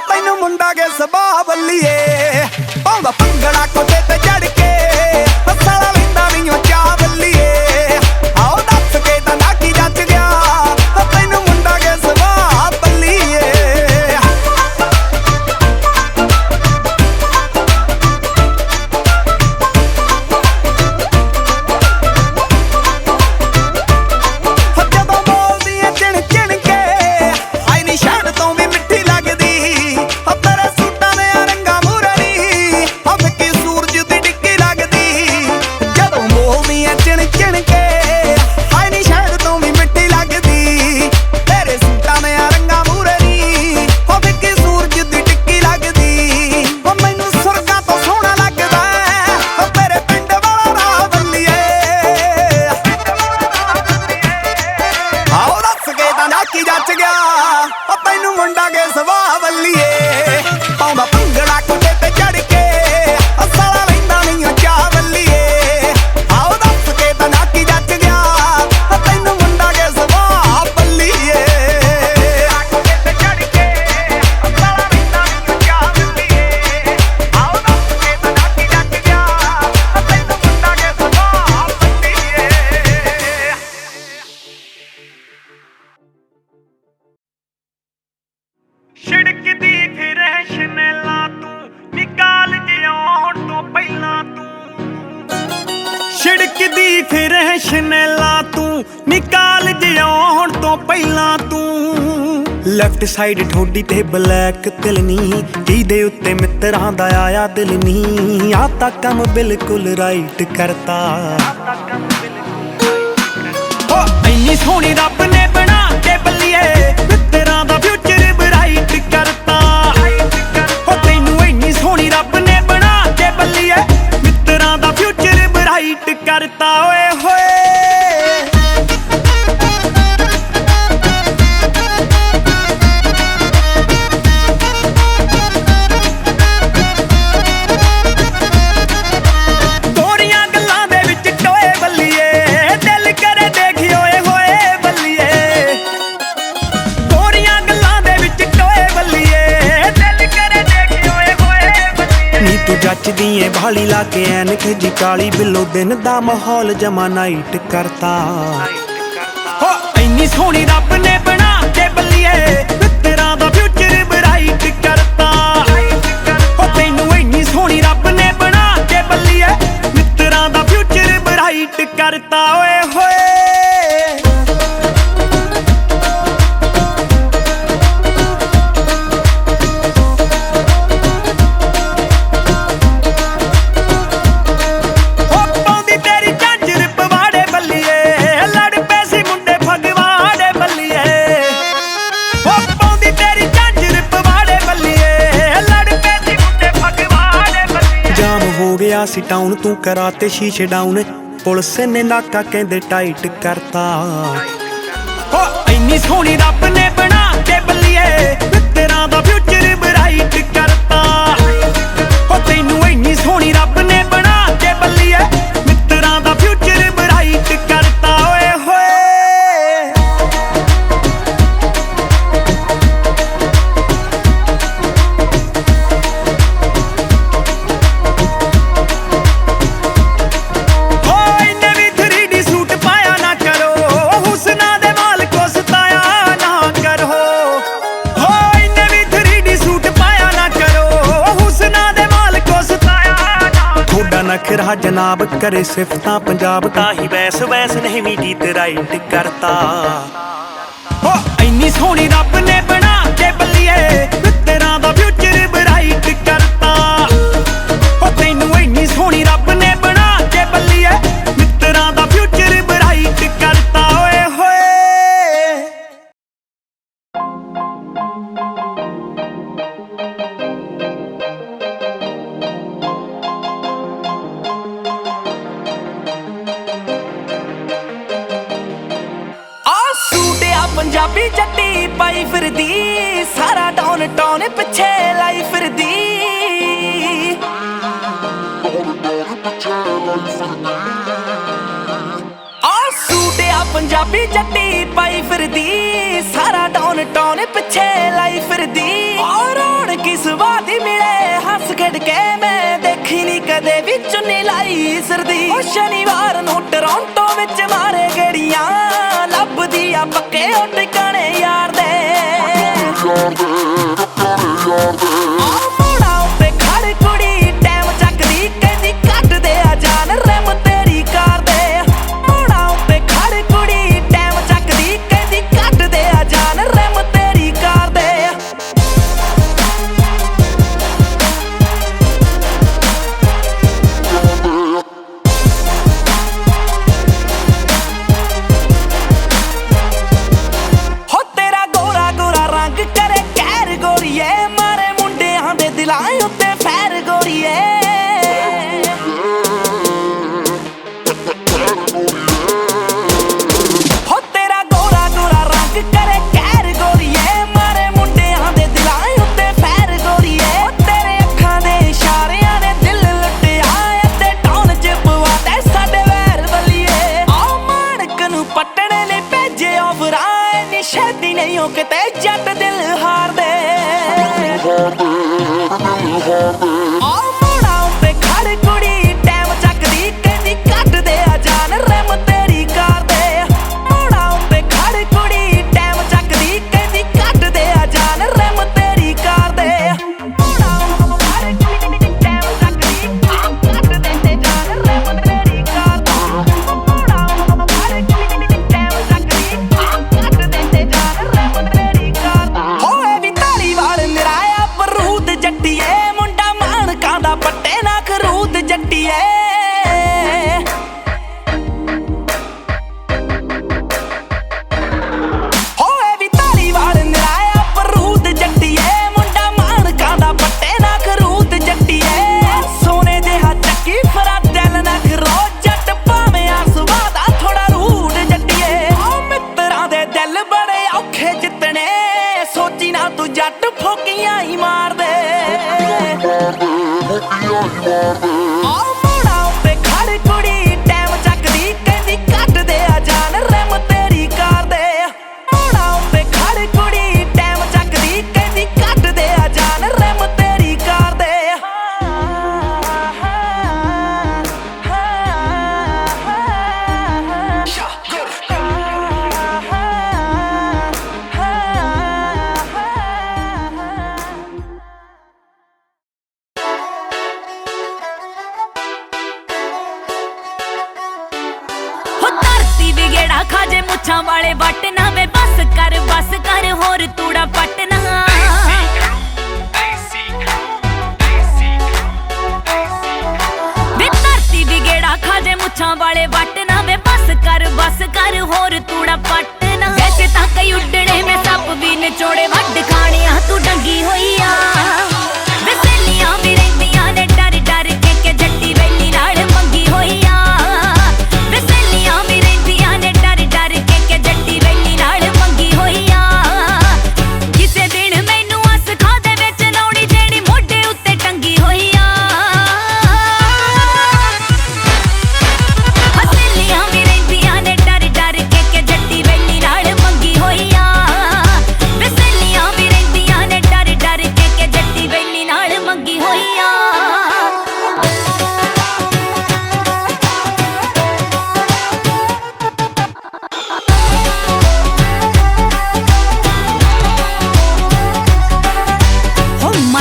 ਤੈਨੂੰ ਮੁੰਡਾ ਕੇ ਸੁਭਾਅ ਬੱਲੀਏ ਪਾਉਂਦਾ ਭੰਗੜਾ ਕੋਟੇ ਤੇ ਚੜ ਕੇ ਸਾਲਾ ਲੈਂਦਾ ਨਹੀਂ ਉਹ ਚਾਹ ਬੱਲੀਏ ਆਓ ਦੱਸ ਕੇ ਤਾਂ ਨਾ ਕੀ ਜੱਚ ਗਿਆ ਤੈਨੂੰ ਮੁੰਡਾ ਕੇ ਸੁਭਾਅ ਬੱਲੀਏ ਜਦੋਂ ਬੋਲਦੀ ਐ ਚਿਣ ਚਿਣ ਕੇ ਹਾਏ ਨੀ ਸ਼ਹਿਦ ਤੋਂ ਵੀ ਮਿੱਠੀ ਲੱਗਦੀ ਤੇਰੇ ਸੂਟਾਂ ਦੇ ਰੰਗਾਂ ਮੂਰਣੀ ਫਿੱਕੀ ਸੂਰਜ ਦੀ ਡਿੱਗੀ ਲੱਗਦੀ ਜਦੋਂ ਬੋਲਦੀ ਐ ਚਿਣ ਚਿਣ ਕੇ ਹਾਏ ਨੀ ਸ਼ਹਿਦ ਤੋਂ ਵੀ ਮਿੱਠੀ ਲੱਗਦੀ ਤੇਰੇ ਸੂਟਾਂ ਦੇ ਰੰਗਾਂ ਮੂਰਣੀ ਫਿੱਕੀ ਸੂਰਜ ਦੀ ਡਿੱਗੀ ਲੱਗਦੀ ਮੈਨੂੰ ਸੁਰਗਾਂ ਤੋਂ ਸੋਹਣਾ ਲੱਗਦਾ ਤੇਰੇ ਪਿੰਡ ਵਾਲਾ ਰਾਹ ਬੱਲੀਏ ਆਓ ਦੱਸ ਕੇ ਤਾਂ ਨਾ ਕੀ ਜੱਚ ਗਿਆ ਤੈਨੂੰ ਮੁੰਡਾ ਕੇ ਸੁਭਾਅ ਬੱਲੀਏ ਪਾਉਂਦਾ ਭੰਗੜਾ ਕੋਟੇ ਤੇ ਚੜ ਕੇ ਸਾਲਾ ਲੈਂਦਾ ਨਹੀਂ ਉਹ ਚਾਹ ਬੱਲੀਏ ਆਓ ਦੱਸ ਕੇ ਤਾਂ ਨਾ ਕੀ ਜੱਚ ਗਿਆ ਤੈਨੂੰ ਮੁੰਡਾ ਕੇ ਸੁਭਾਅ ਬੱਲੀਏ ਕੋਟੇ ਤੇ ਚੜ ਕੇ ਸਾਲਾ ਲੈਂਦਾ ਨਹੀਂ ਉਹ ਚਾਹ ਬੱਲੀਏ ਆਓ ਦੱਸ ਕੇ ਤਾਂ ਨਾ ਕੀ ਜੱਚ ਗਿਆ ਤੈਨੂੰ ਮੁੰਡਾ ਕੇ ਸੁਭਾਅ ਬੱਲੀਏ ਛਿੜਕਦੀ ਫਿਰੇ ਸ਼ਨੈਲਾਂ ਤੂੰ ਨਿਕਾਲ ਜਿਉਣ ਤੋਂ ਪਹਿਲਾਂ ਤੂੰ ਛਿੜਕਦੀ ਫਿਰੇ ਸ਼ਨੈਲਾਂ ਤੂੰ ਨਿਕਾਲ ਜਿਉਣ ਤੋਂ ਪਹਿਲਾਂ ਤੂੰ ਲੈਫਟ ਸਾਈਡ ਠੋਡੀ ਤੇ ਬਲੈਕ ਤਿਲ ਨੀ ਜਿਹਦੇ ਉੱਤੇ ਮਿੱਤਰਾਂ ਦਾ ਆਇਆ ਦਿਲ ਨੀ ਆ ਤਾਂ ਕੰਮ ਬਿਲਕੁਲ ਰਾਈਟ ਕਰਤਾ ਓ ਇੰਨੀ ਸੋਹਣੀ ਰੱਬ ਨੇ ਬਣਾ ਕੇ ਬੱਲੀਏ ਮਿੱਤਰਾਂ ਦਾ ਫਿਊਚਰ ਬਰਾਈਟ ਕਰਤਾ ਓ ਤੈਨੂੰ ਇੰਨੀ ਸੋਹਣੀ ਰੱਬ ਨੇ ਬਣਾ ਕੇ ਬੱਲੀਏ ਮਿੱਤਰਾਂ ਦਾ ਫਿਊਚਰ ਬਰਾਈਟ ਕਰਤਾ ਓਏ ਹੋਏ ਗੋਰੀਆਂ ਗੱਲਾਂ ਦੇ ਵਿੱਚ ਟੋਏ ਬੱਲੀਏ ਦਿਲ ਕਰੇ ਦੇਖੀ ਓਏ ਹੋਏ ਬੱਲੀਏ ਗੋਰੀਆਂ ਗੱਲਾਂ ਦੇ ਵਿੱਚ ਟੋਏ ਬੱਲੀਏ ਦਿਲ ਕਰੇ ਦੇਖੀ ਓਏ ਹੋਏ ਬੱਲੀਏ ਨੀ ਤੂੰ ਜੱਚਦੀ ਏ ਭਾਲੀ ਲਾ ਕੇ ਐਨਕ ਜੀ ਕਾਲੀ ਬਿੱਲੋ ਦਿਨ ਦਾ ਮਾਹੌਲ ਜਮਾ ਨਾਈਟ ਕਰਤਾ ਹੋ ਇੰਨੀ ਸੋਹਣੀ ਰੱਬ ਨੇ ਬਣਾ ਕੇ ਬੱਲੀਏ ਮਿੱਤਰਾਂ ਦਾ ਫਿਊਚਰ ਬਰਾਈਟ ਕਰਤਾ ਹੋ ਤੈਨੂੰ ਇੰਨੀ ਸੋਹਣੀ ਰੱਬ ਨੇ ਬਣਾ ਕੇ ਬੱਲੀਏ ਮਿੱਤਰਾਂ ਦਾ ਫਿਊਚਰ ਬਰਾਈਟ ਕਰਤਾ ਓਏ ਹੋਏ ਪਾਉਂਦੀ ਤੇਰੀ ਝਾਂਜਰ ਪਵਾੜੇ ਬੱਲੀਏ ਲੜ ਪਏ ਸੀ ਮੁੰਡੇ ਫਗਵਾੜੇ ਬੱਲੀਏ ਪਾਉਂਦੀ ਤੇਰੀ ਝਾਂਜਰ ਪਵਾੜੇ ਬੱਲੀਏ ਲੜ ਪਏ ਸੀ ਮੁੰਡੇ ਫਗਵਾੜੇ ਬੱਲੀਏ ਜਾਮ ਹੋ ਗਿਆ ਸੀ ਟਾਊਨ ਤੂੰ ਕਰਾ ਤੇ ਸ਼ੀਸ਼ੇ ਡਾਊਨ ਪੁਲਿਸ ਨੇ ਨਾਕਾ ਕਹਿੰਦੇ ਟਾਈਟ ਕਰਤਾ ਓ ਇੰਨੀ ਸੋਹਣੀ ਰੱਬ ਨੇ ਬਣਾ ਕੇ ਬੱਲੀਏ ਮਿੱਤਰਾਂ ਦਾ ਫਿਊਚਰ ਬਰਾਈਟ ਕਰਤਾ ਓ ਤੈਨੂੰ ਇੰਨੀ ਸੋਹਣੀ ਰੱਬ ਨੇ ਬਣਾ ਕੇ ਬੱਲੀਏ ਮਿੱਤਰਾਂ ਦਾ ਫਿਊਚਰ ਬਰਾਈਟ ਕਰਤਾ ਓਏ ਹੋਏ ਸੂਟ ਪਾਇਆ ਨਾ ਕਰੋ ਹੁਸਨਾ ਦੇ ਮਾਲਕੋ ਸਤਾਇਆ ਨਾ ਕਰੋ ਰਹਾ ਜਨਾਬ ਕਰੇ ਸਿਫਤਾਂ ਪੰਜਾਬ ਤਾਂ ਹੀ ਵੈਸ ਵੈਸ ਨਹੀਂ ਵੀ ਗੀਤ ਰਾਈਟ ਕਰਤਾ ਹੋ ਇੰਨੀ ਸੋਹਣੀ ਰੱਬ ਨੇ ਬਣਾ ਕੇ ਬੱਲੀਏ ਤੇਰਾ ਦਾ ਫਿਊਚਰ ਬਰਾਈਟ ਕਰਤਾ ਹੋ ਤੈਨੂੰ ਇੰਨੀ ਸੋਹਣੀ ਰੱਬ ਨੇ ਬਣਾ ਕੇ ਬੱਲੀਏ ਤੇਰਾ ਦਾ ਫਿਊਚਰ ਬਰਾਈਟ ਕਰਤਾ ਓਏ ਹੋਏ ਪੰਜਾਬੀ ਜੱਟੀ ਪਾਈ ਫਿਰਦੀ ਸਾਰਾ ਟਾਉਨ ਟਾਉਨ ਪਿੱਛੇ ਲਾਈ ਫਿਰਦੀ ਆ ਸੂਟ ਆ ਪੰਜਾਬੀ ਜੱਟੀ ਪਾਈ ਫਿਰਦੀ ਸਾਰਾ ਟਾਉਨ ਟਾਉਨ ਪਿੱਛੇ ਲਾਈ ਫਿਰਦੀ ਔਰ ਰੌਣਕੀ ਸਵਾਦੀ ਮਿਲੇ ਹੱਸ ਖੇਡ ਕੇ ਮੈਂ ਦੇਖੀ ਨੀ ਕਦੇ ਵੀ ਚੁੰਨੀ ਲਾਈ ਸਿਰਦੀ ਉਹ ਸ਼ਨੀਵਾਰ ਨੂੰ ਟੋਰਾਂਟੋ ਵਿੱਚ ਮਾਰੇ ਗੇੜੀਆਂ ਲੱਭਦੀ ਆ ਪੱਕੇ ਉਹ ਟਿਕਾਣੇ ਯਾਰ ਦੇ ਮੋੜਾ ਉੱਤੇ ਖੜ ਕੁੜੀ ਟਾਈਮ ਚੱਕਦੀ ਕਹਿੰਦੀ ਕੱਢ ਦੇ ਆ ਜਾਨ ਰੈਮ ਤੇਰੀ ਕਾਰ ਦੇ ਮੋੜਾ ਉੱਤੇ ਖੜ ਕੁੜੀ ਟਾਈਮ ਚੱਕਦੀ ਕਹਿੰਦੀ ਕੱਢ ਦੇ ਆ ਜਾਨ ਰੈਮ ਤੇਰੀ ਕਾਰ ਦੇ ਕਰੇ ਕਹਿਰ ਗੋਰੀਏ ਮਾਰੇ ਮੁੰਡਿਆਂ ਦੇ ਦਿਲਾਂ ਉੱਤੇ ਫੈਰ ਗੋਰੀਏ ਹੋ ਤੇਰਾ ਗੋਰਾ ਗੋਰਾ ਰੰਗ ਕਰੇ ਕਹਿਰ ਗੋਰੀਏ ਮਾਰੇ ਮੁੰਡਿਆਂ ਦੇ ਦਿਲਾਂ ਉੱਤੇ ਫੈਰ ਗੋਰੀਏ ਤੇਰੇ ਅੱਖਾਂ ਦੇ ਇਸ਼ਾਰਿਆਂ ਨੇ ਦਿਲ ਲੁੱਟਿਆ ਤੇ ਟਾਉਨ ਚ ਪਵਾ ਤੇ ਸਾਡੇ ਵੈਰ ਬੱਲੀਏ ਆ ਮਾਣਕ ਨੂੰ ਪੱਟਣੇ ਲਈ ਭੇਜੇ ਆਫਰਾਂ ਛੇਤੀ ਨਹੀਂ ਹੋ ਕਿਤੇ ਜੱਟ ਦਿਲ ਹਾਰਦੇ ਆ ਮੋੜਾ ਉੱਤੇ ਖੜ ਕੁੜੀ ਟਾਈਮ ਚੱਕਦੀ ਕਹਿੰਦੀ ਕੱਢ ਦੇ ਆ ਜਾਨ ਰੈਮ ਤੇਰੀ ਕਾਰ ਦੇ ਮੋੜਾ ਉੱਤੇ ਖੜ ਕੁੜੀ ਟਾਈਮ ਚੱਕਦੀ ਕਹਿੰਦੀ ਕੱਢ ਦੇ ਆ ਜਾਨ ਰੈਮ ਤੇਰੀ ਕਾਰ ਦੇ ਮੋੜਾ ਉੱਤੇ ਖੜ ਕੁੜੀ ਟਾਈਮ ਚੱਕਦੀ ਕੱਢ ਦੇ ਤੇ ਜਾਨ ਰੈਮ ਤੇਰੀ ਕਾਰ ਦੇ ਮੋੜਾ ਉੱਤੇ ਖੜ ਕੁੜੀ ਟਾਈਮ ਚੱਕਦੀ ਕੱਢ ਦੇ ਤੇ ਜਾਨ ਰੈਮ ਤੇਰੀ ਕਾਰ ਦੇ ਹੋਏ ਵੀ ਧਾਲੀਵਾਲ ਨਿਰਾਇਆ ਬਰੂਦ ਜੱਟੀਏ ਮੁੰਡਾ ਮਾਣਕਾਂ ਦਾ ਪੱਟੇ ਨਾ ਖਰੂਦ ਜੱਟੀਏ ਹੋਏ ਵੀ ਧਾਲੀਵਾਲ ਨਿਰਾਇਆ ਬਰੂਦ ਜੱਟੀਏ ਮੁੰਡਾ ਮਾਣਕਾਂ ਦਾ ਪੱਟੇ ਨਾ ਖਰੂਦ ਜੱਟੀਏ ਸੋਨੇ ਜਿਹਾ ਚੱਕੀ ਫਰਾ ਦਿਲ ਨਾ ਖਰੋ ਜੱਟ ਭਾਵੇਂ ਆਸਵਾਦਾ ਥੋੜਾ ਰੂਡ ਜੱਟੀਏ ਆ ਮਿੱਤਰਾਂ ਦੇ ਦਿਲ ਬੜੇ ਔਖੇ ਜਿੱਤਣੇ ਸੋਚੀ ਨਾ ਤੂੰ ਜੱਟ ਫੋਕੀਆਂ ਹੀ ਮਾਰਦੇ ਆ ਮੋੜਾ ਉੱਤੇ ਖੜ ਕੁੜੀ ਟਾਈਮ ਚੱਕਦੀ ਕਹਿੰਦੀ ਕੱਢ ਦੇ ਆ ਜਾਨ ਰੈਮ ਤੇਰੀ ਕਾਰ ਦੇ ਮੋੜਾ ਉੱਤੇ ਖੜ ਕੁੜੀ ਟਾਈਮ ਚੱਕਦੀ ਕਹਿੰਦੀ ਕੱਢ ਦੇ ਆ ਜਾਨ ਰੈਮ ਤੇਰੀ ਕਾਰ ਦੇ ਖਾਜੇ ਮੁੱਛਾਂ ਵਾਲੇ ਵੱਟ ਨਾ ਵੇ ਬਸ ਕਰ ਹੋਰ ਤੂੜਾ ਪਟਨਾ ਵੇ ਧਰਤੀ ਵੀ ਗੇੜਾ ਖਾਜੇ ਮੁੱਛਾਂ ਵਾਲੇ ਵੱਟ ਨਾ ਵੇ ਬਸ ਕਰ ਹੋਰ ਤੂੜਾ ਪਟਨਾ ਵੈਸੇ ਤਾਂ ਕਈ ਉੱਡਣੇ ਮੈਂ ਸੱਪ ਵੀ ਨਿਚੋੜੇ ਵੱਢ ਖਾਣਿਆ ਤੂੰ ਡੰਗੀ ਹੋਈ ਆ ਵੇ ਸਹੇਲੀਆਂ ਵੀ ਰਹਿੰਦੀਆਂ ਨੇ ਡਰ ਡਰ ਕੇ ਜੱਟੀ ਵੈਲੀ ਨਾਲ ਮੰਗੀ ਹੋਈ ਆ ਵੇ ਸਹੇਲੀਆਂ ਵੀ ਰਹਿੰਦੀਆਂ ਨੇ ਡਰ ਡਰ ਕੇ ਜੱਟੀ ਵੈਲੀ ਨਾਲ ਮੰਗੀ ਹੋਈ ਆ ਕਿਸੇ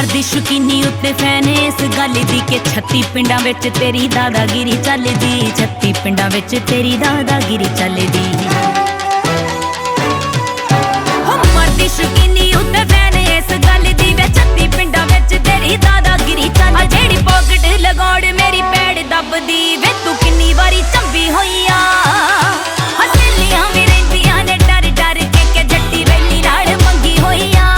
ਮਰਦੀ ਸ਼ੁਕੀਨੀ ਉੱਤੇ ਫੈਨ ਇਸ ਗੱਲ ਦੀ ਕਿ 36 ਪਿੰਡਾਂ ਵਿੱਚ ਤੇਰੀ ਦਾਦਾਗਿਰੀ ਚੱਲਦੀ 36 ਪਿੰਡਾਂ ਵਿੱਚ ਤੇਰੀ ਦਾਦਾਗਿਰੀ ਚੱਲਦੀ ਹੋ ਮਰਦੀ ਸ਼ੁਕੀਨੀ ਉੱਤੇ ਫੈਨ ਇਸ ਗੱਲ ਦੀ ਵੇ 36 ਪਿੰਡਾਂ ਵਿੱਚ ਤੇਰੀ ਦਾਦਾਗਿਰੀ ਚੱਲਦੀ ਜਿਹੜੀ ਪੌਕਟ ਲਗਾੜ ਮੇਰੀ ਪੈੜ ਦੱਬਦੀ ਵੇ ਤੂੰ ਕਿੰਨੀ ਵਾਰੀ ਚੰਬੀ ਹੋਈ ਆ ਹਸੇਲੀਆਂ ਵੀ ਰਹਿੰਦੀਆਂ ਨੇ ਡਰ ਡਰ ਕੇ ਜੱਟੀ ਵੇਲੀ ਨਾਲ ਮੰਗੀ ਹੋਈ ਆ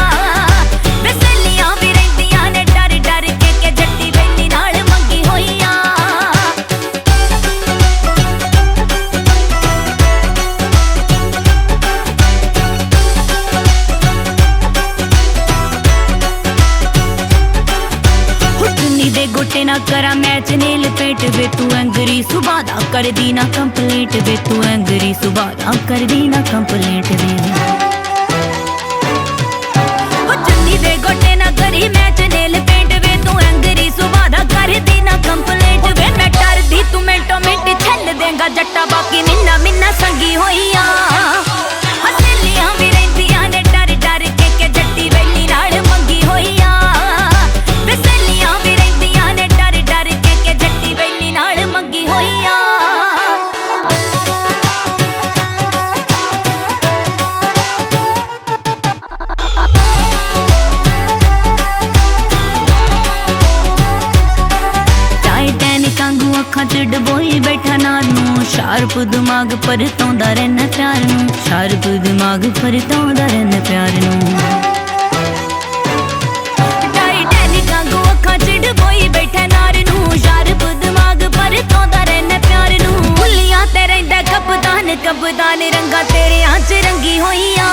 ਵਸੇਲੀਆਂ ਵੀ ਰਹਿੰਦੀਆਂ ਨੇ ਡਰ ਡਰ ਕੇ ਜੱਟੀ ਵੇਲੀ ਨਾਲ ਮੰਗੀ ਹੋਈ ਆ ਚੁੰਨੀ ਦੇ ਗੋਟੇ ਨਾ ਕਰਾਂ ਮੈਚ ਨੀਲ ਪੇਟ ਵੇ ਤੂੰ ਐਂਗਰੀ ਸੁਭਾ ਦਾ ਕਰਦੀ ਨਾ ਕੰਪਲੀਟ ਵੇ ਤੂੰ ਐਂਗਰੀ ਸੁਭਾ ਦਾ ਕਰਦੀ ਨਾ ਕੰਪਲੀਟ ਵੇ ਚੁੰਨੀ ਦੇ ਗੋਟੇ ਨਾ ਕਰੀ ਮੈਚ ਨੀਲ ਪੇਟ ਵੇ ਤੂੰ ਐਂਗਰੀ ਸੁਭਾ ਦਾ ਕਰਦੀ ਨਾ ਕੰਪਲੀਟ ਵੇ ਮੈਂ ਡਰਦੀ ਤੂੰ ਮਿੰਟੋ ਮਿੰਟ ਛੱਲ ਦੇਂਗਾ ਜੱਟਾ ਬਾਕੀ ਮਿੰਨਾ ਮਿੰਨਾ ਸੰਗੀ ਹੋਈ ਆ ਹਸੇਲੀਆਂ ਵੀ ਰਹਿੰਦੀਆਂ ਨੇ ਡਰ ਡਰ ਕੇ ਜੱਟੀ ਵੇਲੀ ਨਾਲ ਮੰਗੀ ਹੋਈ ਆ ਵਸੇਲੀਆਂ ਵੀ ਰਹਿੰਦੀਆਂ ਨੇ ਡਰ ਡਰ ਕੇ ਜੱਟੀ ਵੇਲੀ ਨਾਲ ਮੰਗੀ ਹੋਈ ਆ ਟਾਈਟੈਨਿਕ ਵਾਂਗੂ ਅੱਖਾਂ 'ਚ ਡਬੋਈ ਬੈਠਾ ਨਾਲ ਨੂੰ ਸ਼ਾਰਪ ਦਿਮਾਗ ਪਰਤੋਂਦਾ ਰਹਿਣਾ ਪਿਆਰ ਨੂੰ ਸ਼ਾਰਪ ਦਿਮਾਗ ਪਰਤੋਂਦਾ ਰਹਿਣਾ ਪਿਆਰ ਨੂੰ ਟਾਈਟੈਨਿਕ ਵਾਂਗੂ ਅੱਖਾਂ 'ਚ ਡਬੋਈ ਬੈਠਾ ਨਾਲ ਨੂੰ ਸ਼ਾਰਪ ਦਿਮਾਗ ਪਰਤੋਂਦਾ ਰਹਿਣਾ ਪਿਆਰ ਨੂੰ ਭੁੱਲੀਆਂ ਤੇ ਰਹਿੰਦਾ ਕਪਤਾਨ ਕਪਤਾਨ ਰੰਗਾਂ ਤੇਰਿਆਂ 'ਚ ਰੰਗੀ ਹੋਈਆਂ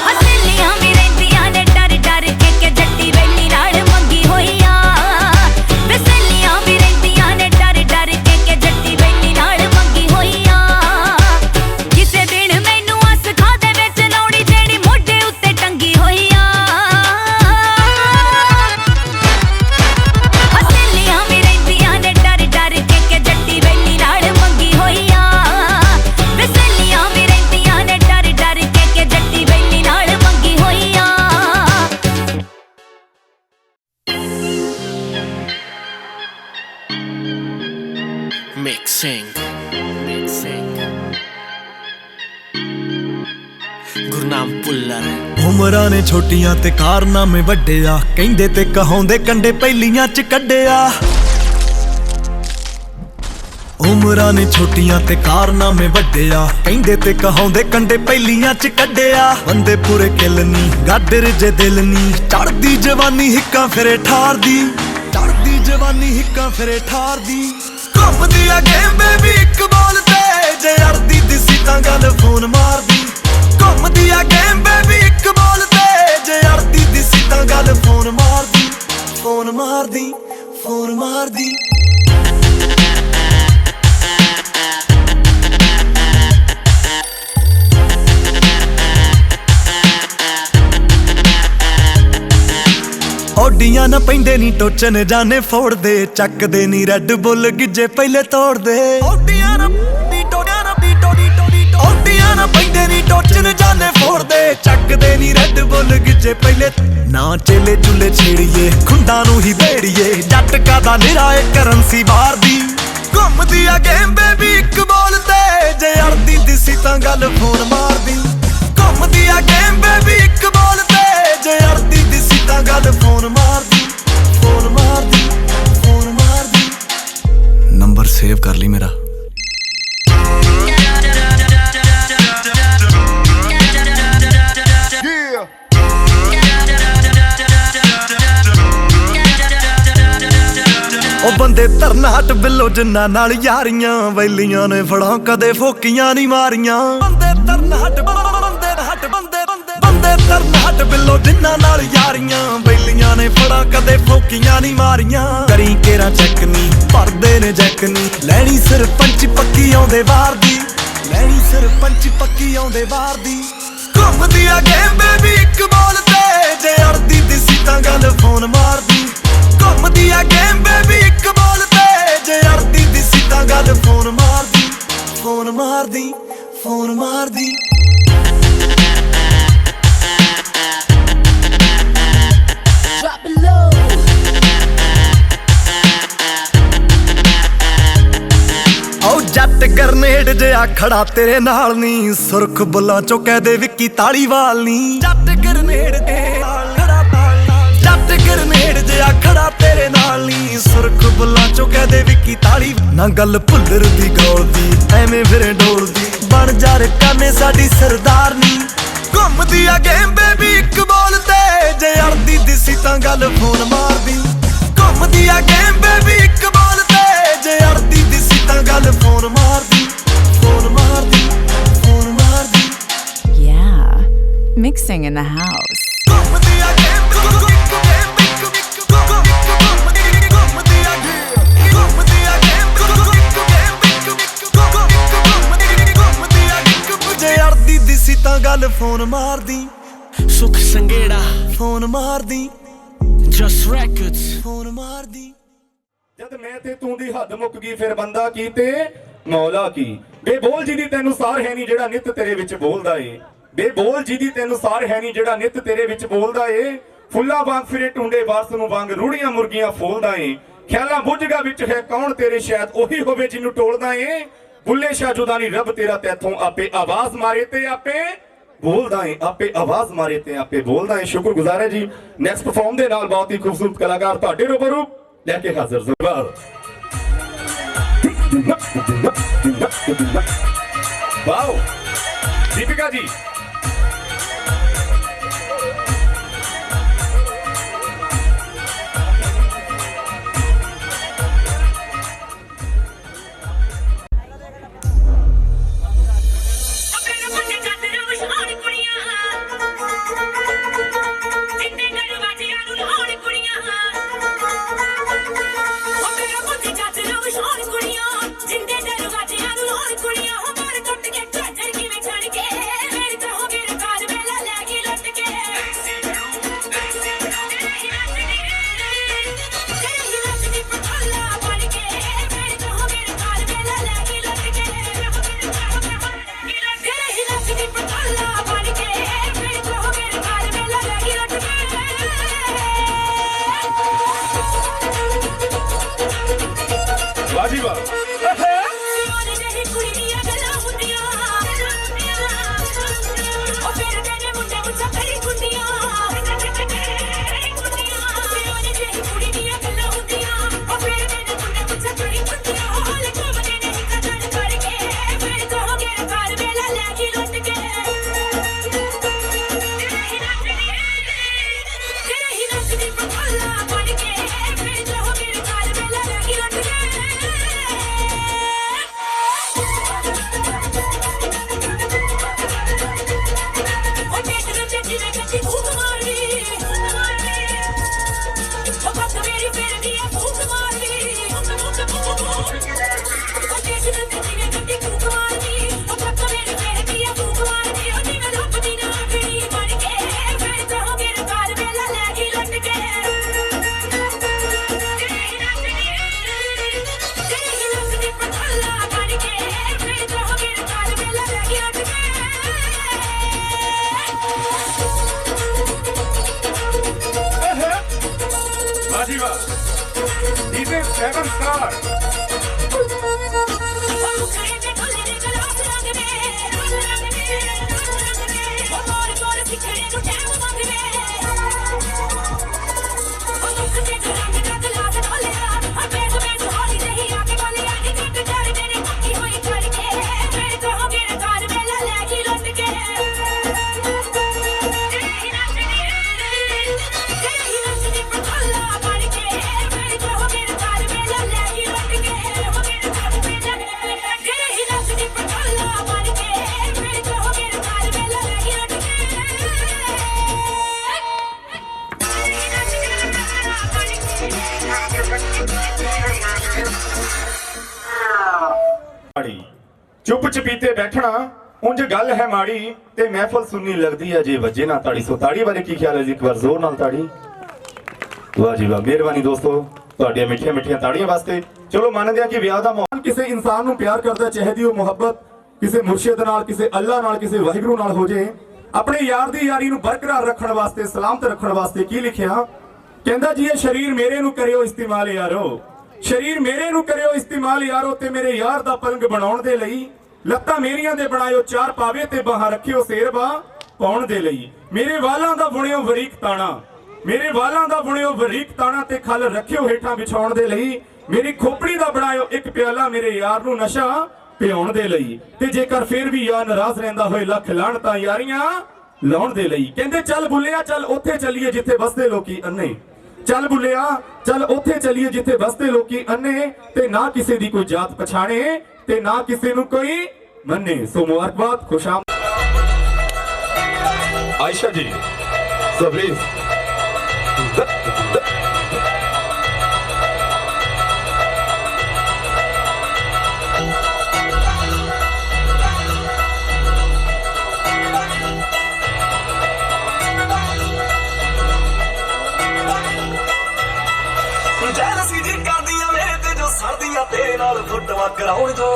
ਹਸੇਲੀਆਂ ਵੀ ਰਹਿੰਦੀਆਂ ਨੇ ਡਰ ਡਰ ਕੇ ਜੱਟੀ ਵੇਲੀ ਨਾਲ ਮੰਗੀ ਹੋਈਆਂ ਵਸੇਲੀਆਂ ਵੀ ਰਹਿੰਦੀਆਂ ਨੇ ਡਰ ਡਰ ਕੇ ਜੱਟੀ ਵੇਲੀ ਨਾਲ ਮੰਗੀ ਹੋਈਆਂ ਕਿਸੇ ਦਿਨ ਮੈਨੂੰ ਅਸ ਖਾ ਦੇ ਵਿੱਚ ਲਾਉਣੀ ਜਿਹੜੀ ਮੋਢੇ ਉੱਤੇ ਟੰਗੀ ਹੋਈਆਂ ਹਸੇਲੀਆਂ ਵੀ ਰਹਿੰਦੀਆਂ ਨੇ ਡਰ ਡਰ ਕੇ ਜੱਟੀ ਵੇਲੀ ਨਾਲ ਮੰਗੀ ਹੋਈਆਂ ਵਸੇਲੀਆਂ ਵੀ ਰਹਿੰਦੀਆਂ ਨੇ ਡਰ ਡਰ ਕੇ ਜੱਟੀ ਵੇਲੀ ਨਾਲ ਮੰਗੀ ਹੋਈਆਂ Mixing ਗੁਰਨਾਮ ਪੁੱਲਰ ਉਮਰਾਂ ਨੇ ਛੋਟੀਆਂ ਤੇ ਕਾਰਨਾਮੇ ਵੱਡੇ ਆ ਕਹਿੰਦੇ ਤੇ ਕਹਾਉਂਦੇ ਕੰਡੇ ਪਹਿਲੀਆਂ ਚ ਕੱਢਿਆ ਉਮਰਾਂ ਨੇ ਛੋਟੀਆਂ ਤੇ ਕਾਰਨਾਮੇ ਵੱਡੇ ਆ ਕਹਿੰਦੇ ਤੇ ਕਹਾਉਂਦੇ ਕੰਡੇ ਪਹਿਲੀਆਂ ਚ ਕੱਢਿਆ ਬੰਦੇ ਪੂਰੇ ਕਿੱਲ ਨੀ ਗਾਡਰ ਜੇ ਦਿਲ ਨੀ ਚੜਦੀ ਜਵਾਨੀ ਹਿੱਕਾਂ ਫਿਰੇ ਠਾਰਦੀ ਚੜਦੀ ਜਵਾਨੀ ਹਿੱਕਾਂ ਫਿਰੇ ਠਾਰਦੀ ਘੁੰਮਦੀ ਆ ਗੇਮ ਬੇਬੀ ਇੱਕ ਬੋਲ ਤੇ ਜੇ ਅੜਦੀ ਦਿਸੀ ਤਾਂ ਗੱਲ ਫੋਨ ਮਾਰਦੀ ਘੁੰਮਦੀ ਆ ਗੇਮ ਬੇਬੀ ਇੱਕ ਬੋਲ ਤੇ ਜੇ ਅੜਦੀ ਦਿਸੀ ਤਾਂ ਗੱਲ ਫੋਨ ਮਾਰਦੀ ਫੋਨ ਮਾਰਦੀ ਫੋਨ ਮਾਰਦੀ ਓਡੀਆਂ ਨਾ ਪੈਂਦੇ ਨੀ ਟੋਚਨ ਜਾਣੇ ਫੋੜਦੇ ਚੱਕਦੇ ਨੀ ਰੈੱਡ ਬੁੱਲ ਗਿੱਜੇ ਪਹਿਲੇ ਤੋੜਦੇ ਓਡੀਆਂ ਨਾ ਓਡੀਆਂ ਨਾ ਪੈਂਦੇ ਨੀ ਟੋਚਨ ਜਾਣੇ ਫੋੜਦੇ ਚੱਕਦੇ ਨੀ ਰੈੱਡ ਬੁੱਲ ਗਿੱਜੇ ਪਹਿਲੇ ਨਾ ਚੇਲੇ ਚੁੱਲੇ ਛੇੜੀਏ ਖੁੰਡਾਂ ਨੂੰ ਹੀ ਦੇੜੀਏ ਜੱਟ ਕਾਦਾ ਨਿਰਾਏ ਕਰੰਸੀ ਬਾਹਰ ਦੀ ਘੁੰਮਦੀ ਆ ਗੇਮ ਬੇਬੀ ਇੱਕ ਬੋਲ ਤੇ ਜੇ ਅੜਦੀ ਦਿਸੀ ਤਾਂ ਗੱਲ ਫੋਨ ਮਾਰਦੀ ਘੁੰਮਦੀ ਆ ਗੇਮ ਬੇਬੀ ਇੱਕ ਬੋਲ ਤੇ ਜੇ ਅੜਦੀ ਦਿਸੀ ਤਾਂ ਗੱਲ ਫੋਨ ਮਾਰਦੀ ਫੋਨ ਮਾਰਦੀ ਫੋਨ ਮਾਰਦੀ ਨੰਬਰ ਸੇਵ ਕਰ ਲਈ ਮੇਰਾ ਉਹ ਬੰਦੇ ਧਰਨ ਹਟ ਬਿੱਲੋ ਜਿੰਨਾ ਨਾਲ ਯਾਰੀਆਂ ਵੈਲੀਆਂ ਨੇ ਫੜਾਂ ਕਦੇ ਫੋਕੀਆਂ ਨਹੀਂ ਮਾਰੀਆਂ ਬੰਦੇ ਧਰਨ ਹਟ ਬੰਦੇ ਧਰਨ ਹਟ ਬਿੱਲੋ ਜਿੰਨਾ ਨਾਲ ਯਾਰੀਆਂ ਵੈਲੀਆਂ ਨੇ ਫੜਾਂ ਕਦੇ ਫੋਕੀਆਂ ਨਹੀਂ ਮਾਰੀਆਂ ਕਰੀ ਕੇਰਾ ਚੱਕ ਨੀ ਭਰਦੇ ਨੇ ਜੈਕ ਨੀ ਲੈਣੀ ਸਰਪੰਚ ਪੱਕੀ ਆਉਂਦੇ ਵਾਰ ਦੀ ਲੈਣੀ ਸਰਪੰਚ ਪੱਕੀ ਆਉਂਦੇ ਵਾਰ ਦੀ ਘੁੰਮਦੀ ਆ ਗੇਮ ਬੇਬੀ ਇੱਕ ਬੋਲ ਤੇ ਜੇ ਅੜਦੀ ਦਿਸੀ ਤਾਂ ਗੱਲ ਫੋਨ ਮਾਰਦੀ ਘੁੰਮਦੀ ਆ ਗੇਮ ਬੇਬੀ ਇੱਕ ਬੋਲ ਤੇ ਜੇ ਅੜਦੀ ਦਿਸੀ ਤਾਂ ਗੱਲ ਫੋਨ ਮਾਰਦੀ ਫੋਨ ਮਾਰਦੀ ਫੋਨ ਮਾਰਦੀ Drop it ਜਿਹਾ ਖੜਾ ਤੇਰੇ ਨਾਲ ਨੀ, ਸੁਰਖ ਬੁੱਲਾਂ ਚੋਂ ਕਹਦੇ ਵਿੱਕੀ ਤਾਲੀਵਾਲ ਨੀ। ਜੱਟ ਗਰਨੇੜ ਦੇ ਨਾਲ ਖੜਾ ਤਾਲ, ਜੱਟ ਗਰਨੇੜ ਜਿਹਾ ਖੜਾ ਤੇਰੇ ਨਾਲ ਨੀ, ਸੁਰਖ ਬੁੱਲਾਂ ਚੋਂ ਕਹਦੇ ਵਿੱਕੀ ਤਾਲੀ। ਨਾ ਗੱਲ ਭੁੱਲਰ ਦੀ ਗੋਲਦੀ, ਐਵੇਂ ਫਿਰ ਡੋਲਦੀ, ਬਣ ਜਾ ਰਕਾਨੇ ਸਾਡੀ ਸਰਦਾਰਨੀ। ਘੁੰਮਦੀ ਆ ਗੇਮ ਬੇਬੀ ਇੱਕ ਬੋਲ ਤੇ, ਜੇ ਅੜਦੀ ਦਿਸੀ ਤਾਂ ਗੱਲ ਫੋਨ ਮਾਰਦੀ। ਘੁੰਮਦੀ ਆ ਗੇਮ ਬੇਬੀ ਇੱਕ ਬੋਲ ਤੇ, ਜੇ ਅੜਦੀ ਦਿਸੀ ਤਾਂ ਗੱਲ ਫੋਨ ਮਾਰਦੀ। ਫੋਨ ਮਾਰਦੀ, ਫੋਨ ਮਾਰਦੀ। Yeah, mixing in the house. ਘੁੰਮਦੀ ਆ ਗੇਮ ਜੇ ਅੜਦੀ ਦਿਸੀ ਤਾਂ ਗੱਲ ਫੋਨ ਮਾਰਦੀ। सुख संगेड़ा ਫੋਨ ਮਾਰਦੀ, Just Records ਫੋਨ ਮਾਰਦੀ। ਜਦ ਮੈਂ ਤੇ ਤੂੰ ਦੀ ਹੱਦ ਮੁੱਕ ਗਈ ਫਿਰ ਬੰਦਾ ਕੀ ਤੇ ਮੌਲਾ ਕੀ। ਬੇਬੋਲ ਜੀ ਦੀ ਤੈਨੂੰ ਸਾਰ ਹੈ ਨਹੀਂ ਜਿਹੜਾ ਨਿੱਤ ਤੇਰੇ ਵਿੱਚ ਬੋਲਦਾ ਏ। ਬੇਬੋਲ ਜੀ ਦੀ ਤੈਨੂੰ ਸਾਰ ਹੈ ਨਹੀਂ ਜਿਹੜਾ ਨਿੱਤ ਤੇਰੇ ਵਿੱਚ ਬੋਲਦਾ ਏ। ਫੁੱਲਾਂ ਵਾਂਗ ਫਿਰੇ ਟੁੰਡੇ ਵਾਰਸ ਨੂੰ ਵਾਂਗ ਰੂੜੀਆਂ ਮੁਰਗੀਆਂ ਫੋਲਦਾ ਏ। ਖਿਆਲਾਂ ਬੁੱਝਗਾ ਵਿੱਚ ਹੈ ਕੌਣ ਤੇਰੇ, ਸ਼ਾਇਦ ਉਹੀ ਹੋਵੇ ਜਿਹਨੂੰ ਟੋਲਦਾ ਏ। ਬੁੱਲੇ ਸ਼ਾਹ ਜੁਦਾਨੀ ਰੱਬ ਤੇਰਾ ਤੈਥੋਂ ਆਪੇ ਆਵਾਜ਼ ਮਾਰੇ ਤੇ ਆਪੇ ਬੋਲਦਾ ਏ, ਆਪੇ ਆਵਾਜ਼ ਮਾਰੇ ਤੇ ਆਪੇ ਬੋਲਦਾ ਏ। ਸ਼ੁਕਰਗੁਜ਼ਾਰ ਹੈ ਜੀ। ਨੈਕਸਟ ਪਰਫਾਰਮ ਦੇ ਨਾਲ ਬਹੁਤ ਹੀ ਖੂਬਸੂਰਤ ਕਲਾਕਾਰ ਤੁਹਾਡੇ ਰੂਬਰੂ ਲੈ ਕੇ ਹਾਜ਼ਰ ਜ਼ਰੂਰ। ਵਾਓ ਦੀਪਿਕਾ ਜੀ। ਚੁੱਪ ਚਪੀਤੇ ਬੈਠਣਾ ਉਂਝ ਗੱਲ ਹੈ ਮਾੜੀ ਤੇ ਮਹਿਫਲ ਸੁਣਨੀ ਲੱਗਦੀ ਹੈ ਜੇ ਵੱਜੇ ਨਾ ਤਾੜੀ। ਸੋ ਤਾੜੀ ਬਾਰੇ ਕੀ ਖਿਆਲ ਹੈ ਜੀ? ਇੱਕ ਵਾਰ ਜ਼ੋਰ ਨਾਲ ਤਾੜੀ। ਵਾਹ ਜੀ ਵਾਹ, ਮਿਹਰਬਾਨੀ ਦੋਸਤੋ ਤੁਹਾਡੀਆਂ ਮਿੱਠੀਆਂ ਮਿੱਠੀਆਂ ਤਾੜੀਆਂ ਵਾਸਤੇ। ਚਲੋ ਮੰਨਦੇ ਆ ਕਿ ਵਿਆਹ ਦਾ ਮਾਹੌਲ ਕਿਸੇ ਇਨਸਾਨ ਨੂੰ ਪਿਆਰ ਕਰਦਾ, ਚਾਹੇ ਉਹ ਮੁਹੱਬਤ ਕਿਸੇ ਮੁਰਸ਼ਿਦ ਨਾਲ, ਕਿਸੇ ਅੱਲਾ ਨਾਲ, ਕਿਸੇ ਵਾਹਿਗੁਰੂ ਨਾਲ ਹੋ ਜੇ। ਆਪਣੇ ਯਾਰ ਦੀ ਯਾਰੀ ਨੂੰ ਬਰਕਰਾਰ ਰੱਖਣ ਵਾਸਤੇ, ਸਲਾਮਤ ਰੱਖਣ ਵਾਸਤੇ ਕੀ ਲਿਖਿਆ? ਕਹਿੰਦਾ ਜੀ ਇਹ ਸ਼ਰੀਰ ਮੇਰੇ ਨੂੰ ਕਰਿਓ ਇਸਤੇਮਾਲ ਯਾਰੋ, ਸ਼ਰੀਰ ਮੇਰੇ ਨੂੰ ਕਰਿਓ ਇਸਤੇਮਾਲ ਯਾਰੋ, ਤੇ ਮੇਰੇ ਯਾਰ ਦਾ ਪਲੰਗ ਬਣਾਉਣ ਦੇ ਲਈ ਲੱਤਾਂ ਮੇਰੀਆਂ ਦੇ ਬਣਾਇਓ ਚਾਰ ਪਾਵੇ ਤੇ ਬਾਹਾਂ ਰੱਖਿਓ ਸੇਰਵਾ ਪਾਉਣ ਦੇ ਲਈ। ਮੇਰੇ ਵਾਲਾਂ ਦਾ ਬੁਣਿਓ ਬਰੀਕ ਤਾਣਾ, ਮੇਰੇ ਵਾਲਾਂ ਦਾ ਬੁਣਿਓ ਬਰੀਕ ਤਾਣਾ ਤੇ ਖੱਲ ਰੱਖਿਓ ਹੇਠਾਂ ਵਿਛਾਉਣ ਦੇ ਲਈ। ਮੇਰੀ ਖੋਪੜੀ ਦਾ ਬਣਾਇਓ ਇੱਕ ਪਿਆਲਾ ਮੇਰੇ ਯਾਰ ਨੂੰ ਨਸ਼ਾ ਪਿਆਉਣ ਦੇ ਲਈ। ਤੇ ਜੇਕਰ ਫੇਰ ਵੀ ਯਾਰ ਨਾਰਾਜ਼ ਰਹਿੰਦਾ ਹੋਏ ਲੱਖ ਲਾਹਣਤਾਂ ਯਾਰੀਆਂ ਲਾਉਣ ਦੇ ਲਈ। ਕਹਿੰਦੇ ਚੱਲ ਬੁੱਲਿਆ ਚੱਲ ਉੱਥੇ ਚੱਲੀਏ ਜਿੱਥੇ ਵਸਦੇ ਲੋਕੀ ਅੰਨੇ, ਚੱਲ ਬੁੱਲਿਆ ਚੱਲ ਉੱਥੇ ਚੱਲੀਏ ਜਿੱਥੇ ਵਸਦੇ ਲੋਕੀ ਅੰਨੇ, ਤੇ ਨਾ ਕਿਸੇ ਦੀ ਕੋਈ ਜਾਤ ਪਛਾਣੇ ਤੇ ਨਾ ਕਿਸੇ ਨੂੰ ਕੋਈ ਮੰਨੇ। ਸੋ ਮੁਬਾਰਕਬਾਦ, ਖੁਸ਼ਾਮ। आयशा जी सबरीज ਜੈਲਸੀ ਜੀ ਕਰਦੀਆਂ ਮੇਰੇ ਤੇ ਜੋ ਸਰਦੀਆਂ ਤੇਰੇ ਨਾਲ ਫੁੱਟਵਾ ਕਰਾਉਣ ਜੋ।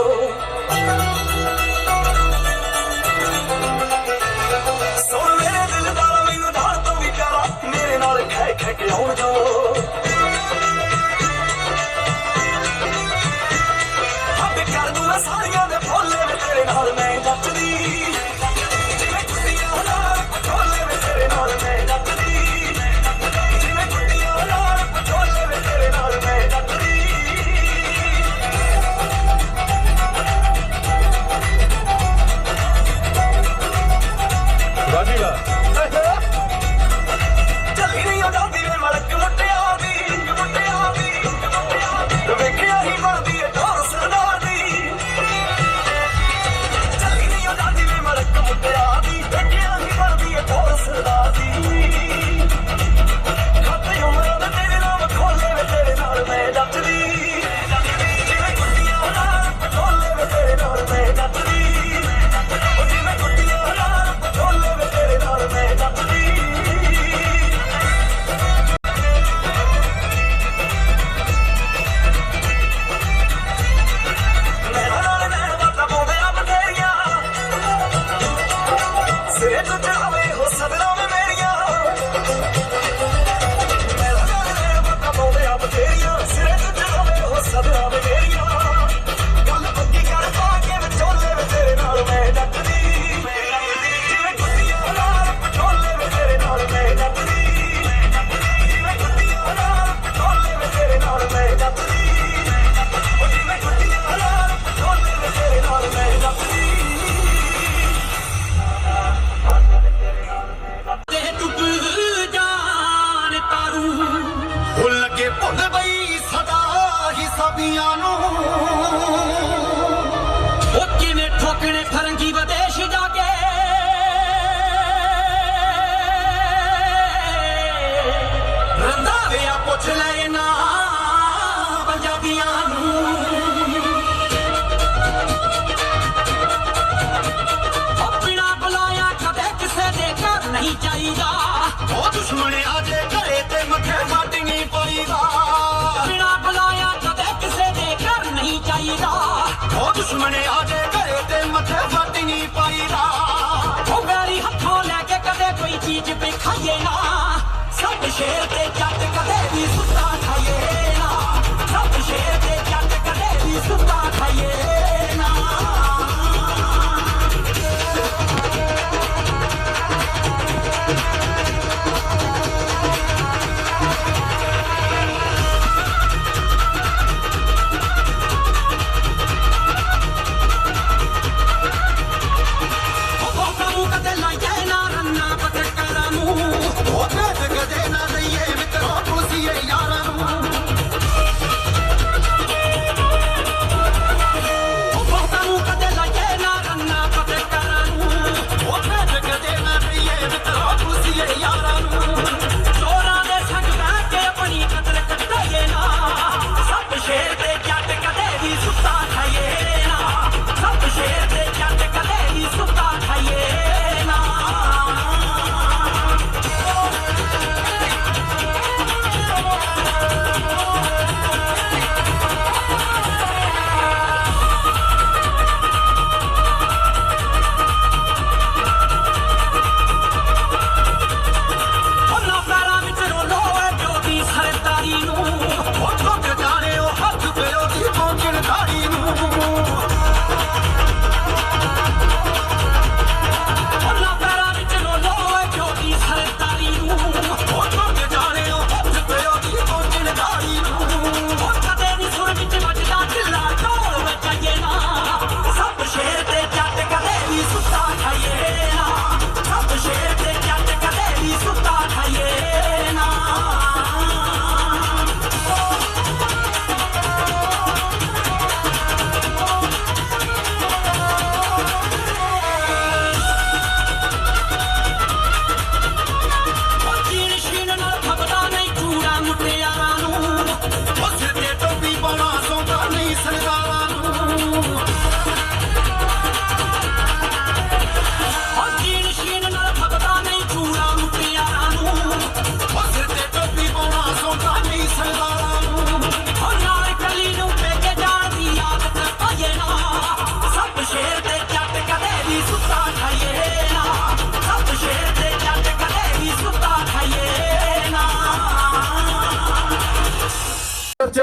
ਸੁਣ ਮੇਰੇ ਦਿਲ ਦਾ ਮੈਨੂੰ ਢਾਲ ਤੋਂ ਵੀ ਪਿਆਰਾ ਮੇਰੇ ਨਾਲ ਖੈ ਖੈ ਕੇ ਆਉਣ ਜੋ। ਹੱਦ ਕਰ ਦੂੰ ਮੈਂ ਸਾਰੀਆਂ ਦੇ ਫੋਲੇ ਵੇ ਤੇਰੇ ਨਾਲ ਮੈਂ ਜੱਚਦੀ, ਜਿਵੇਂ ਕੁੜੀਆਂ ਨਾਲ ਪਟੋਲੇ ਵੇ ਤੇਰੇ ਨਾਲ ਮੈਂ ਜੱਚਦੀ, ਜਿਵੇਂ ਕੁੜੀਆਂ ਨਾਲ ਪਟੋਲੇ ਵੇ ਤੇਰੇ ਨਾਲ ਮੈਂ ਜੱਚਦੀ। ਚੱਲੀ ਨਹੀਂ ਜਾਂਦੀ ਵੇ ਮਲਕ ਮੁੱਟਿਆ ਦੀ, ਮੁੱਟਿਆ ਦੀ, ਵੇਖਿਆ ਹੀ ਬਣਦੀ ਏ ਢੋਲ ਸਰਦਾਰ ਦੀ। ਚੱਲੀ ਨਹੀਂ ਜਾਂਦੀ ਵੇ ਮਲਕ ਮੁੱਟਿਆ ਦੀ, ਵੇਖਿਆ ਹੀ ਬਣਦੀ ਏ ਢੋਲ ਸਰਦਾਰ ਦੀ। ਖਾਤੇ ਉਮਰਾਂ ਦੇ ਤੇਰੇ ਨਾਮ ਖੋਲੇ ਵੇ ਤੇਰੇ ਨਾਲ ਮੈਂ ਜੱਚਦੀ, ਜਿਵੇਂ ਕੁੜੀਆਂ ਨਾਲ ਪਟੋਲੇ ਵੇ ਤੇਰੇ ਨਾਲ ਮੈਂ ਜੱਚਦੀ, ਜਿਵੇਂ ਕੁੜੀਆਂ ਨਾਲ ਪਟੋਲੇ ਵੇ ਤੇਰੇ ਨਾਲ ਮੈਂ ਜੱਚਦੀ। ਮੇਰਾ ਨਾਲ ਨੈਣ ਦਾ ਪਾਉਂਦੇ ਆ ਬਥੇਰੀਆਂ, ਸਿਰੇ ਤੋਂ ਚੜਾਵੇ ਹੋ ਸਦਰਾਂ ਵੇ ਮੇਰੀਆਂ। ਮੇਰਾ ਨਾਲ ਨੈਣ ਦਾ ਪਾਉਂਦੇ ਆ ਬਥੇਰੀਆਂ, ਸਿਰੇ ਤੋਂ ਚੜਾਵੇ ਹੋ ਸਦਰਾਂ ਵੇ ਮੇਰੀਆਂ। ਗੱਲ ਪੱਕੀ ਕਰ ਪਾ ਕੇ ਵਿਚੋਲੇ ਵੇ ਤੇਰੇ ਨਾਲ ਮੈਂ ਜੱਚਦੀ, ਜਿਵੇਂ ਕੁੜੀਆਂ ਨਾਲ ਪਟੋਲੇ ਵੇ ਤੇਰੇ ਨਾਲ ਮੈਂ ਜੱਚਦੀ, ਜਿਵੇਂ ਕੁੜੀਆਂ ਨਾਲ ਪਟੋਲੇ ਵੇ ਤੇਰੇ ਨਾਲ ਮੈਂ ਜੱਚਦੀ, ਜਿਵੇਂ ਕੁੜੀਆਂ ਨਾਲ ਪਟੋਲੇ ਵੇ ਤੇਰੇ ਨਾਲ ਮੈਂ ਜੱਚਦੀ। ਤੇ ਡੁੱਬ ਜਾਣ ਤਾਰੂ ਉਹ ਲੱਗੇ ਭੁੱਲ ਬਈ ਸਦਾ ਹਿਸਾਬੀਆਂ ਨੂੰ। ਉਹ ਕਿਵੇਂ ਠੋਕਣੇ ਫਰੰਗੀ ਵਿਦੇਸ਼ ਜਾ ਕੇ। ਰੰਧਾਵਿਆ ਪੁੱਛ ਲੈ ਨਾ ਪੰਜਾਬੀਆਂ ਨੂੰ। ਉਹ ਬਿਨਾਂ ਬੁਲਾਇਆ ਕਦੇ ਕਿਸੇ ਦੇ ਘਰ ਨਹੀਂ ਚਾਹੀਦਾ। ਉਹ ਦੁਸ਼ਮਣ ਆ ਜੇ ਘਰੇ ਤੇ ਮੱਥੇ ਫੱਟ ਨਹੀਂ ਪਈਦਾ। ਬਿਨਾਂ ਬੁਲਾਇਆ ਕਦੇ ਕਿਸੇ ਦੇ ਘਰ ਨਹੀਂ ਚਾਹੀਦਾ। ਉਹ ਦੁਸ਼ਮਣ ਆ ਜੇ ਘਰੇ ਤੇ ਮੱਥੇ ਫੱਟ ਨਹੀਂ ਪਈਦਾ। ਉਹ ਵੈਰੀ ਹੱਥੋਂ ਲੈ ਕੇ ਕਦੇ ਕੋਈ ਚੀਜ਼ ਵੀ ਖਾਈਏ ਨਾ। ਸਾਡੇ ਸ਼ੇਰ ਤੇ ਜੱਟ ਕਦੇ ਵੀ ਸੁੱਤਾ ਖਾਈਏ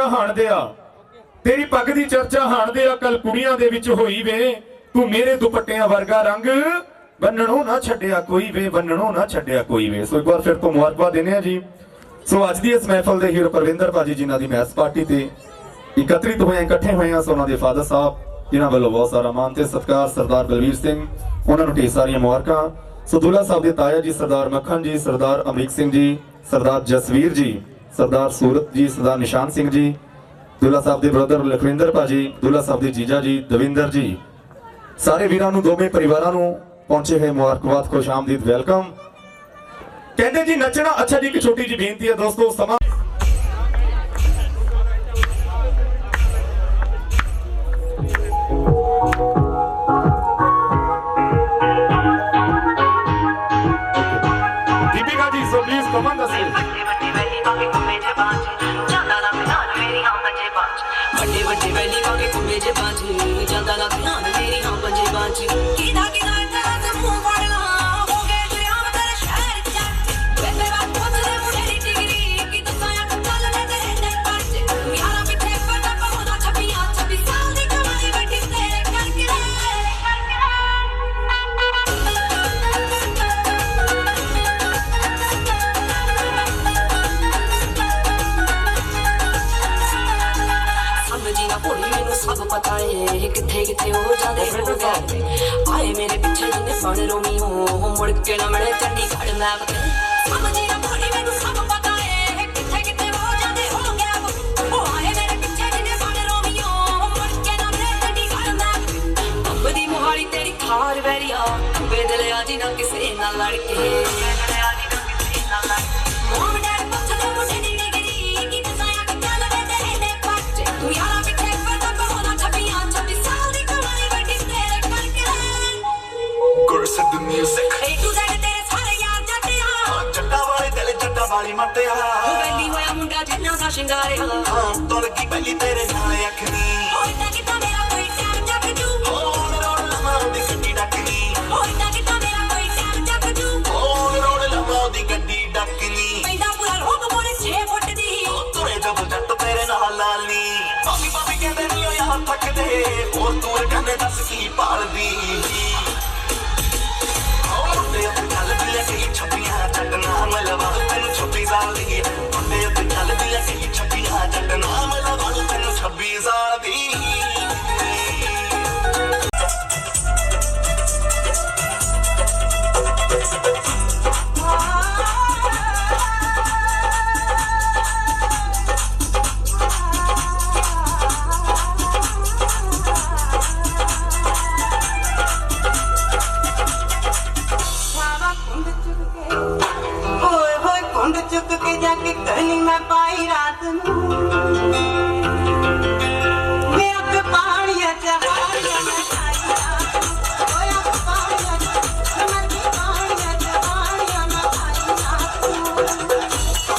ਚਰਚਾ ਹਾਣਦੇ ਆ, ਤੇਰੀ ਪੱਗ ਦੀ ਚਰਚਾ ਹਾਣਦੇ ਆ, ਕੱਲ ਕੁੜੀਆਂ ਦੇ ਵਿੱਚ ਹੋਈ ਵੇ, ਤੂੰ ਮੇਰੇ ਦੁਪੱਟਿਆਂ ਵਰਗਾ ਰੰਗ ਬੰਨਣੋਂ ਨਾ ਛੱਡਿਆ ਕੋਈ ਵੇ, ਬੰਨਣੋਂ ਨਾ ਛੱਡਿਆ ਕੋਈ ਵੇ। ਸੋ ਇੱਕ ਵਾਰ ਫਿਰ ਤੋਂ ਮੁਬਾਰਕਾਂ ਦਿੰਦੇ ਆ ਜੀ। ਸੋ ਅੱਜ ਦੀ ਇਸ ਮਹਿਫਲ ਦੇ ਹੀਰੋ ਪਰਵਿੰਦਰ ਭਾਜੀ ਜਿਨ੍ਹਾਂ ਦੀ ਮੈਸ ਪਾਰਟੀ ਤੇ ਇਕੱਤਰਿਤ ਹੋਏ ਇਕੱਠੇ ਹੋਏ ਆ, ਸੋ ਉਹਨਾਂ ਦੇ ਫਾਦਰ ਸਾਹਿਬ ਜਿਨ੍ਹਾਂ ਵੱਲੋਂ ਬਹੁਤ ਸਾਰਾ ਮਾਣ ਤੇ ਸਤਿਕਾਰ, ਸਰਦਾਰ ਬਲਵੀਰ ਸਿੰਘ, ਉਹਨਾਂ ਨੂੰ ਢੇਰ ਸਾਰੀਆਂ ਮੁਬਾਰਕਾਂ। ਸੋ ਦੁੱਲਾ ਸਾਹਿਬ ਦੇ ਤਾਇਆ ਜੀ ਸਰਦਾਰ ਮੱਖਣ ਜੀ, ਸਰਦਾਰ ਅਮਰੀਕ ਸਿੰਘ ਜੀ, ਸਰਦਾਰ ਜਸਵੀਰ ਜੀ, ਸਰਦਾਰ ਸੂਰਤ ਜੀ, ਸਰਦਾਰ ਨਿਸ਼ਾਨ ਸਿੰਘ ਜੀ, ਦੁੱਲਾ ਸਾਹਿਬ ਦੇ ਬ੍ਰਦਰ ਲਖਵਿੰਦਰ ਭਾਜੀ, ਦੁੱਲਾ ਸਾਹਿਬ ਦੇ ਜੀਜਾ ਜੀ ਦਵਿੰਦਰ ਜੀ, ਸਾਰੇ ਵੀਰਾਂ ਨੂੰ, ਦੋਵੇਂ ਪਰਿਵਾਰਾਂ ਨੂੰ ਪਹੁੰਚੇ ਹੋਏ ਮੁਬਾਰਕਬਾਦ, ਖੁਸ਼ ਆਮਦੀਦ, ਵੈਲਕਮ। ਕਹਿੰਦੇ ਜੀ ਨੱਚਣਾ। ਅੱਛਾ ਜੀ, ਇੱਕ ਛੋਟੀ ਜਿਹੀ ਬੇਨਤੀ ਹੈ ਦੋਸਤੋ, ਸਮਾਂ ਦੀਪਿਕਾ ਜੀ, ਸੋ ਪਲੀਜ਼ ਕਮਨ ਦੱਸੋ। ਵੱਡੀ ਵੈਲੀ ਵਾਂਗੇ ਘੁੰਮੇ ਜੇ ਬਾਂਝ ਜਾਂਦਾ ਨਾ ਧਿਆਨ ਮੇਰੀ ਹਾਂ ਪੰਜੇ ਬਾਂਝ, ਵੱਡੀ ਵੱਡੀ ਵੈਲੀ ਵਾਂਗੇ ਘੁੰਮੇ ਜੇ ਬਾਂਝ ਜਾਂਦਾ ਨਾ ਧਿਆਨ ਮੇਰੀ ਹਾਂ ਪੰਜੇ ਬਾਂਝ। ਕਿਦਾ ਕਿਦਾ ਤੇਰਾ ਤੇ ਮੂੰਹ ਵੜਨਾ ਹੋ ਗਏ ਦੁਨੀਆ ਤੇਰੇ ਸ਼ਹਿਰ ਚ, ਬੇਬੇ ਬਾਤ ਪੁੱਛਦੇ ਮੁੰਡੇ ਦੀ ਡਿਗਰੀ ਕਿ ਤੂੰ ਸਾਇਆ ਚੱਲ ਲੈ ਤੇਰੇ ਨੇ ਪੰਜ ਯਾਰਾਂ ਪਿੱਛੇ ਪਤਾ ਪਹੁੰਚਦਾ 26 ਸਾਲ ਦੀ ਕਮਾਈ ਵੱਡੀ ਤੇਰੇ ਕਰਕੇ ਸਮਝੀ ਨਾ ਭੋਲੀ ਮੈਨੂੰ ਸਭ ਪਤਾ ਏ ਕਿੱਥੇ ਕਿੱਥੇ ਹੋ ਜਾਂਦੇ ਹੋ ਗਏ ਆਏ ਮੇਰੇ ਪਿੱਛੇ ਜਿੰਨੇ ਫੜ ਰੋਮੀ ਹੋ ਮੁੜ ਕੇ ਨਾ ਮਿਲੇ ਚੰਡੀਗੜ੍ਹ ਮੈਪ ਤੇ। ਸਮਝੀ ਨਾ ਭੋਲੀ ਮੈਨੂੰ ਸਭ ਪਤਾ ਏ ਕਿੱਥੇ ਕਿੱਥੇ ਹੋ ਜਾਂਦੇ ਹੋ ਗਏ ਉਹ ਆਏ ਮੇਰੇ ਪਿੱਛੇ ਜਿੰਨੇ ਫੜ ਰੋਮੀ ਹੋ ਮੁੜ ਕੇ ਨਾ ਮਿਲੇ ਚੰਡੀਗੜ੍ਹ ਮੈਪ ਤੇ। ਅੰਬ ਦੀ ਮੁਹਾਲੀ ਤੇਰੀ ਖਾਰ ਵੈਰੀਆ ਬੇਦਲੇ ਆਜੀ ਨਾ ਕਿਸੇ ਨਾਲ ਲੜ ਕੇ ਮੋਮ ਡੈਡ ਪੁੱਛਦੇ ਮੁੰਡੇ ਦੀ ਡਿਗਰੀ ਕਿ ਤੂੰ ਸਾਇਆ ਚੱਲ ਲੈ ਤੇਰੇ ਨੇ ਪੰਜ ਤੂੰ ਯਾਰਾਂ ਪਿੱਛੇ ਪਤਾ ਪਹੁੰਚਦਾ 26 ਸਾਲ ਦੀ ਕਮਾਈ ਵੱਡੀ ਤੇਰੇ ਕਰਕੇ ਗੁਰਸਦ ਦੀ ਮਿਊਜ਼ਿਕ ਏ ਤੂੰ ਜ਼ੈਡ ਤੇਰੇ ਸਾਰੇ ਯਾਰ ਜੱਟਿਆ ਜੱਟਾਂ ਵਾਲੇ ਦਿਲ ਜੱਟਾਂ ਵਾਲੀ ਮੱਟਿਆ, ਉਹ ਵੈਲੀ ਹੋਇਆ ਮੁੰਡਾ ਜਿੰਨਾ ਦਾ ਸ਼ਿੰਗਾਰਿਆ ਹਾਂ ਤੁਰ ਗਈ ਪਹਿਲੀ ਤੇਰੇ ਨਾਲ ਅੱਖਨੀ ਹੋਈ ਤਾਂ ਕਿਤਾ ਮੇਰਾ ਕੋਈ ਟਾਈਮ ਜੱਗ ਜੂ ਹੋਰ ਰੋੜ ਲਵਾਂ ਦੀ ਗੱਡੀ ਡੱਕਨੀ, ਹੋਈ ਤਾਂ ਕਿਤਾ ਮੇਰਾ ਕੋਈ ਟਾਈਮ ਜੱਗ ਜੂ ਹੋਰ ਰੋੜ ਲਵਾਂ ਦੀ ਗੱਡੀ ਡੱਕਨੀ, ਪੈਂਦਾ ਪੂਰਾ ਰੋਗ ਮੋਰੇ 6 ਫੁੱਟ ਦੀ ਤੁਰੇ ਜਦ ਜੱਟ ਤੇਰੇ ਨਾਲ ਲਾਲੀ ਪਾਪੀ ਪਾਪੀ ਕਹਿੰਦੇ ਨਹੀਂ ਉਹ ਯਾਰ ਥੱਕਦੇ, ਹੋਰ ਤੂੰ ਇਹ ਕਹਿੰਦੇ ਦੱਸ ਕੀ ਭਾਲਦੀ ਮੁੰਡੇ ਉੱਤੇ ਚੱਲਦੀ ਲੈ ਕੇ ਛੱਪੀਆਂ ਜੱਟ ਨਾਮ ਲਵਾ ਤੈਨੂੰ 26 ਸਾਲ ਦੀ ਮੁੰਡੇ ਉੱਤੇ ਚੱਲਦੀ ਲੈ ਕੇ ਛੱਪੀਆਂ ਜੱਟ ਨਾਮ ਲਵਾ ਤੈਨੂੰ 26 ਸਾਲ ਦੀ। ਓਏ ਹੋਏ ਕੁੰਡ ਚੁੱਕ ਕੇ ਜਾ ਕੇ ਕਰਨੀ ਮੈਂ ਪਾਈ ਰਾਤ ਨੂੰ ਮੈਂ ਅੱਗ ਪਾਣੀਆਂ ਚ ਹਾਰੀਆਂ ਮੈਂ ਖਾਈ ਰਾਤ ਨੂੰ ਓਏ ਅੱਗ ਪਾਣੀਆਂ ਚ ਮੈਂ ਅੱਗ ਪਾਣੀਆਂ ਚ ਹਾਰੀਆਂ ਮੈਂ ਖਾਈ ਰਾਤ ਨੂੰ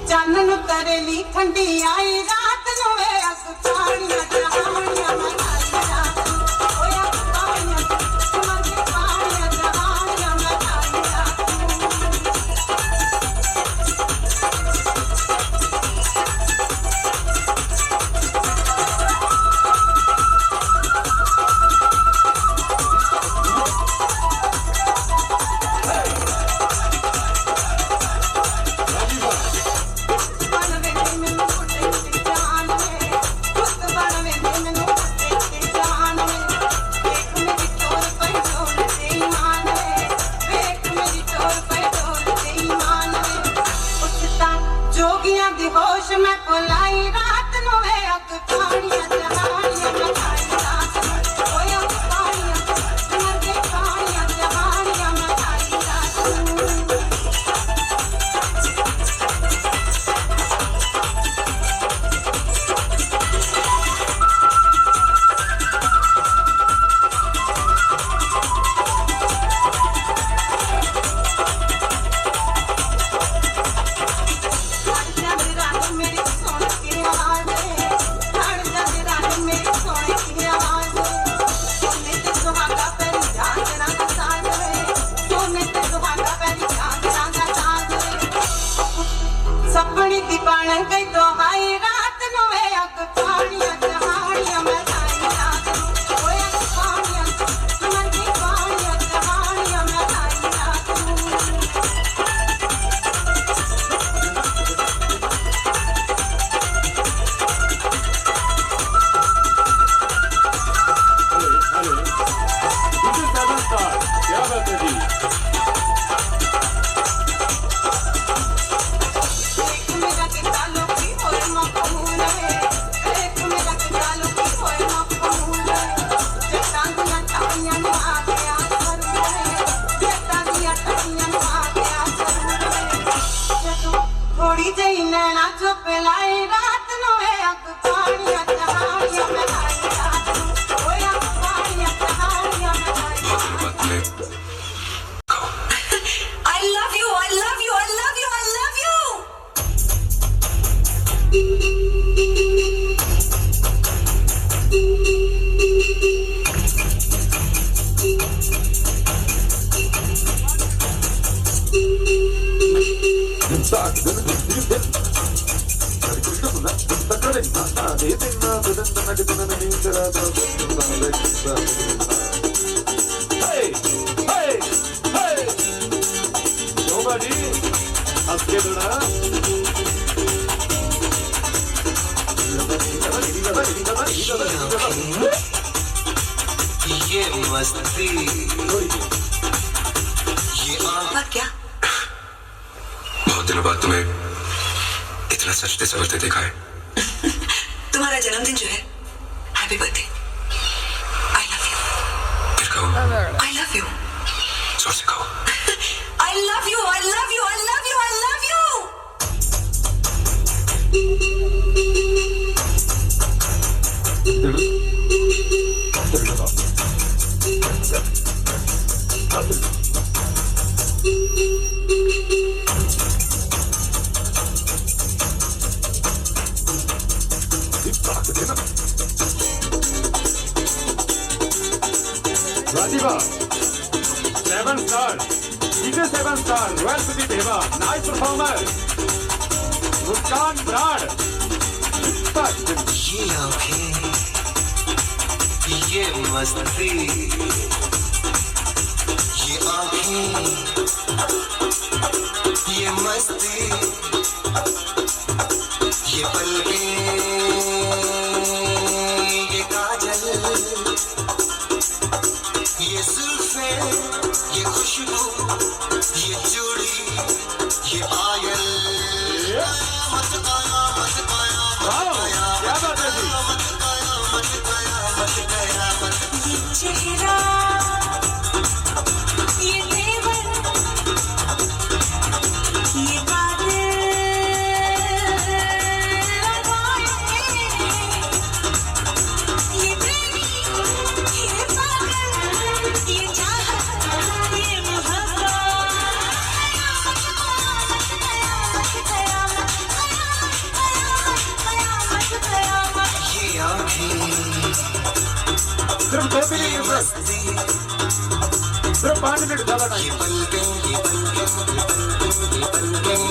ਚੰਨ ਨੂੰ ਤੇਰੇ ਲਈ ਠੰਡੀ ਆਈ ਰਾਤ ਨੂੰ ਵੇ ਅੱਗ ਪਾਣੀਆਂ ਜਹਾਨੀਆਂ ਮੈਂ ਖਾਈ ਰਾਤ ਨੂੰ ਓਏ ਅੱਗ ਪਾਣੀਆਂ ਮਰ ਕੇ ਪਾਣੀਆਂ ਜਹਾਨੀਆਂ ਮੈਂ ਖਾਈ ਰਾਤ ਨੂੰ जो पिलाई रात नो है अग पानिया कहानियां बनाई रात नो ओए अग पानिया कहानियां बनाई I love you I love you I love you I love you ये मस्ती ये आँख क्या बहुत दिनों बाद तुम्हें इतना सजते संवरते देखा है। तुम्हारा जन्मदिन जो है happy birthday I love you फिर कहो आई लव यू जोर से कहो I love you, I love you, I love you, I love you. Rajiva, 7 star. He's a 7 star. Royal City Deva. Nice performance. Muskan Brad. ये आँखें ये मस्ती ये आँखें ये मस्ती ये पलकें ये काजल ये जुल्फें ये खुशबू ये चूड़ी ये पायल मत आया मत आया क्या बात है जी? ये चेहरा ये देवर ये कातिल ये प्रेमी ये पागल ये चाहत ये ये आँखें सिर्फ 2 मिनट बस। सिर्फ 5 मिनट ज्यादा ये टाइम। पलकें ये पलकें ये पलकें ये पलकें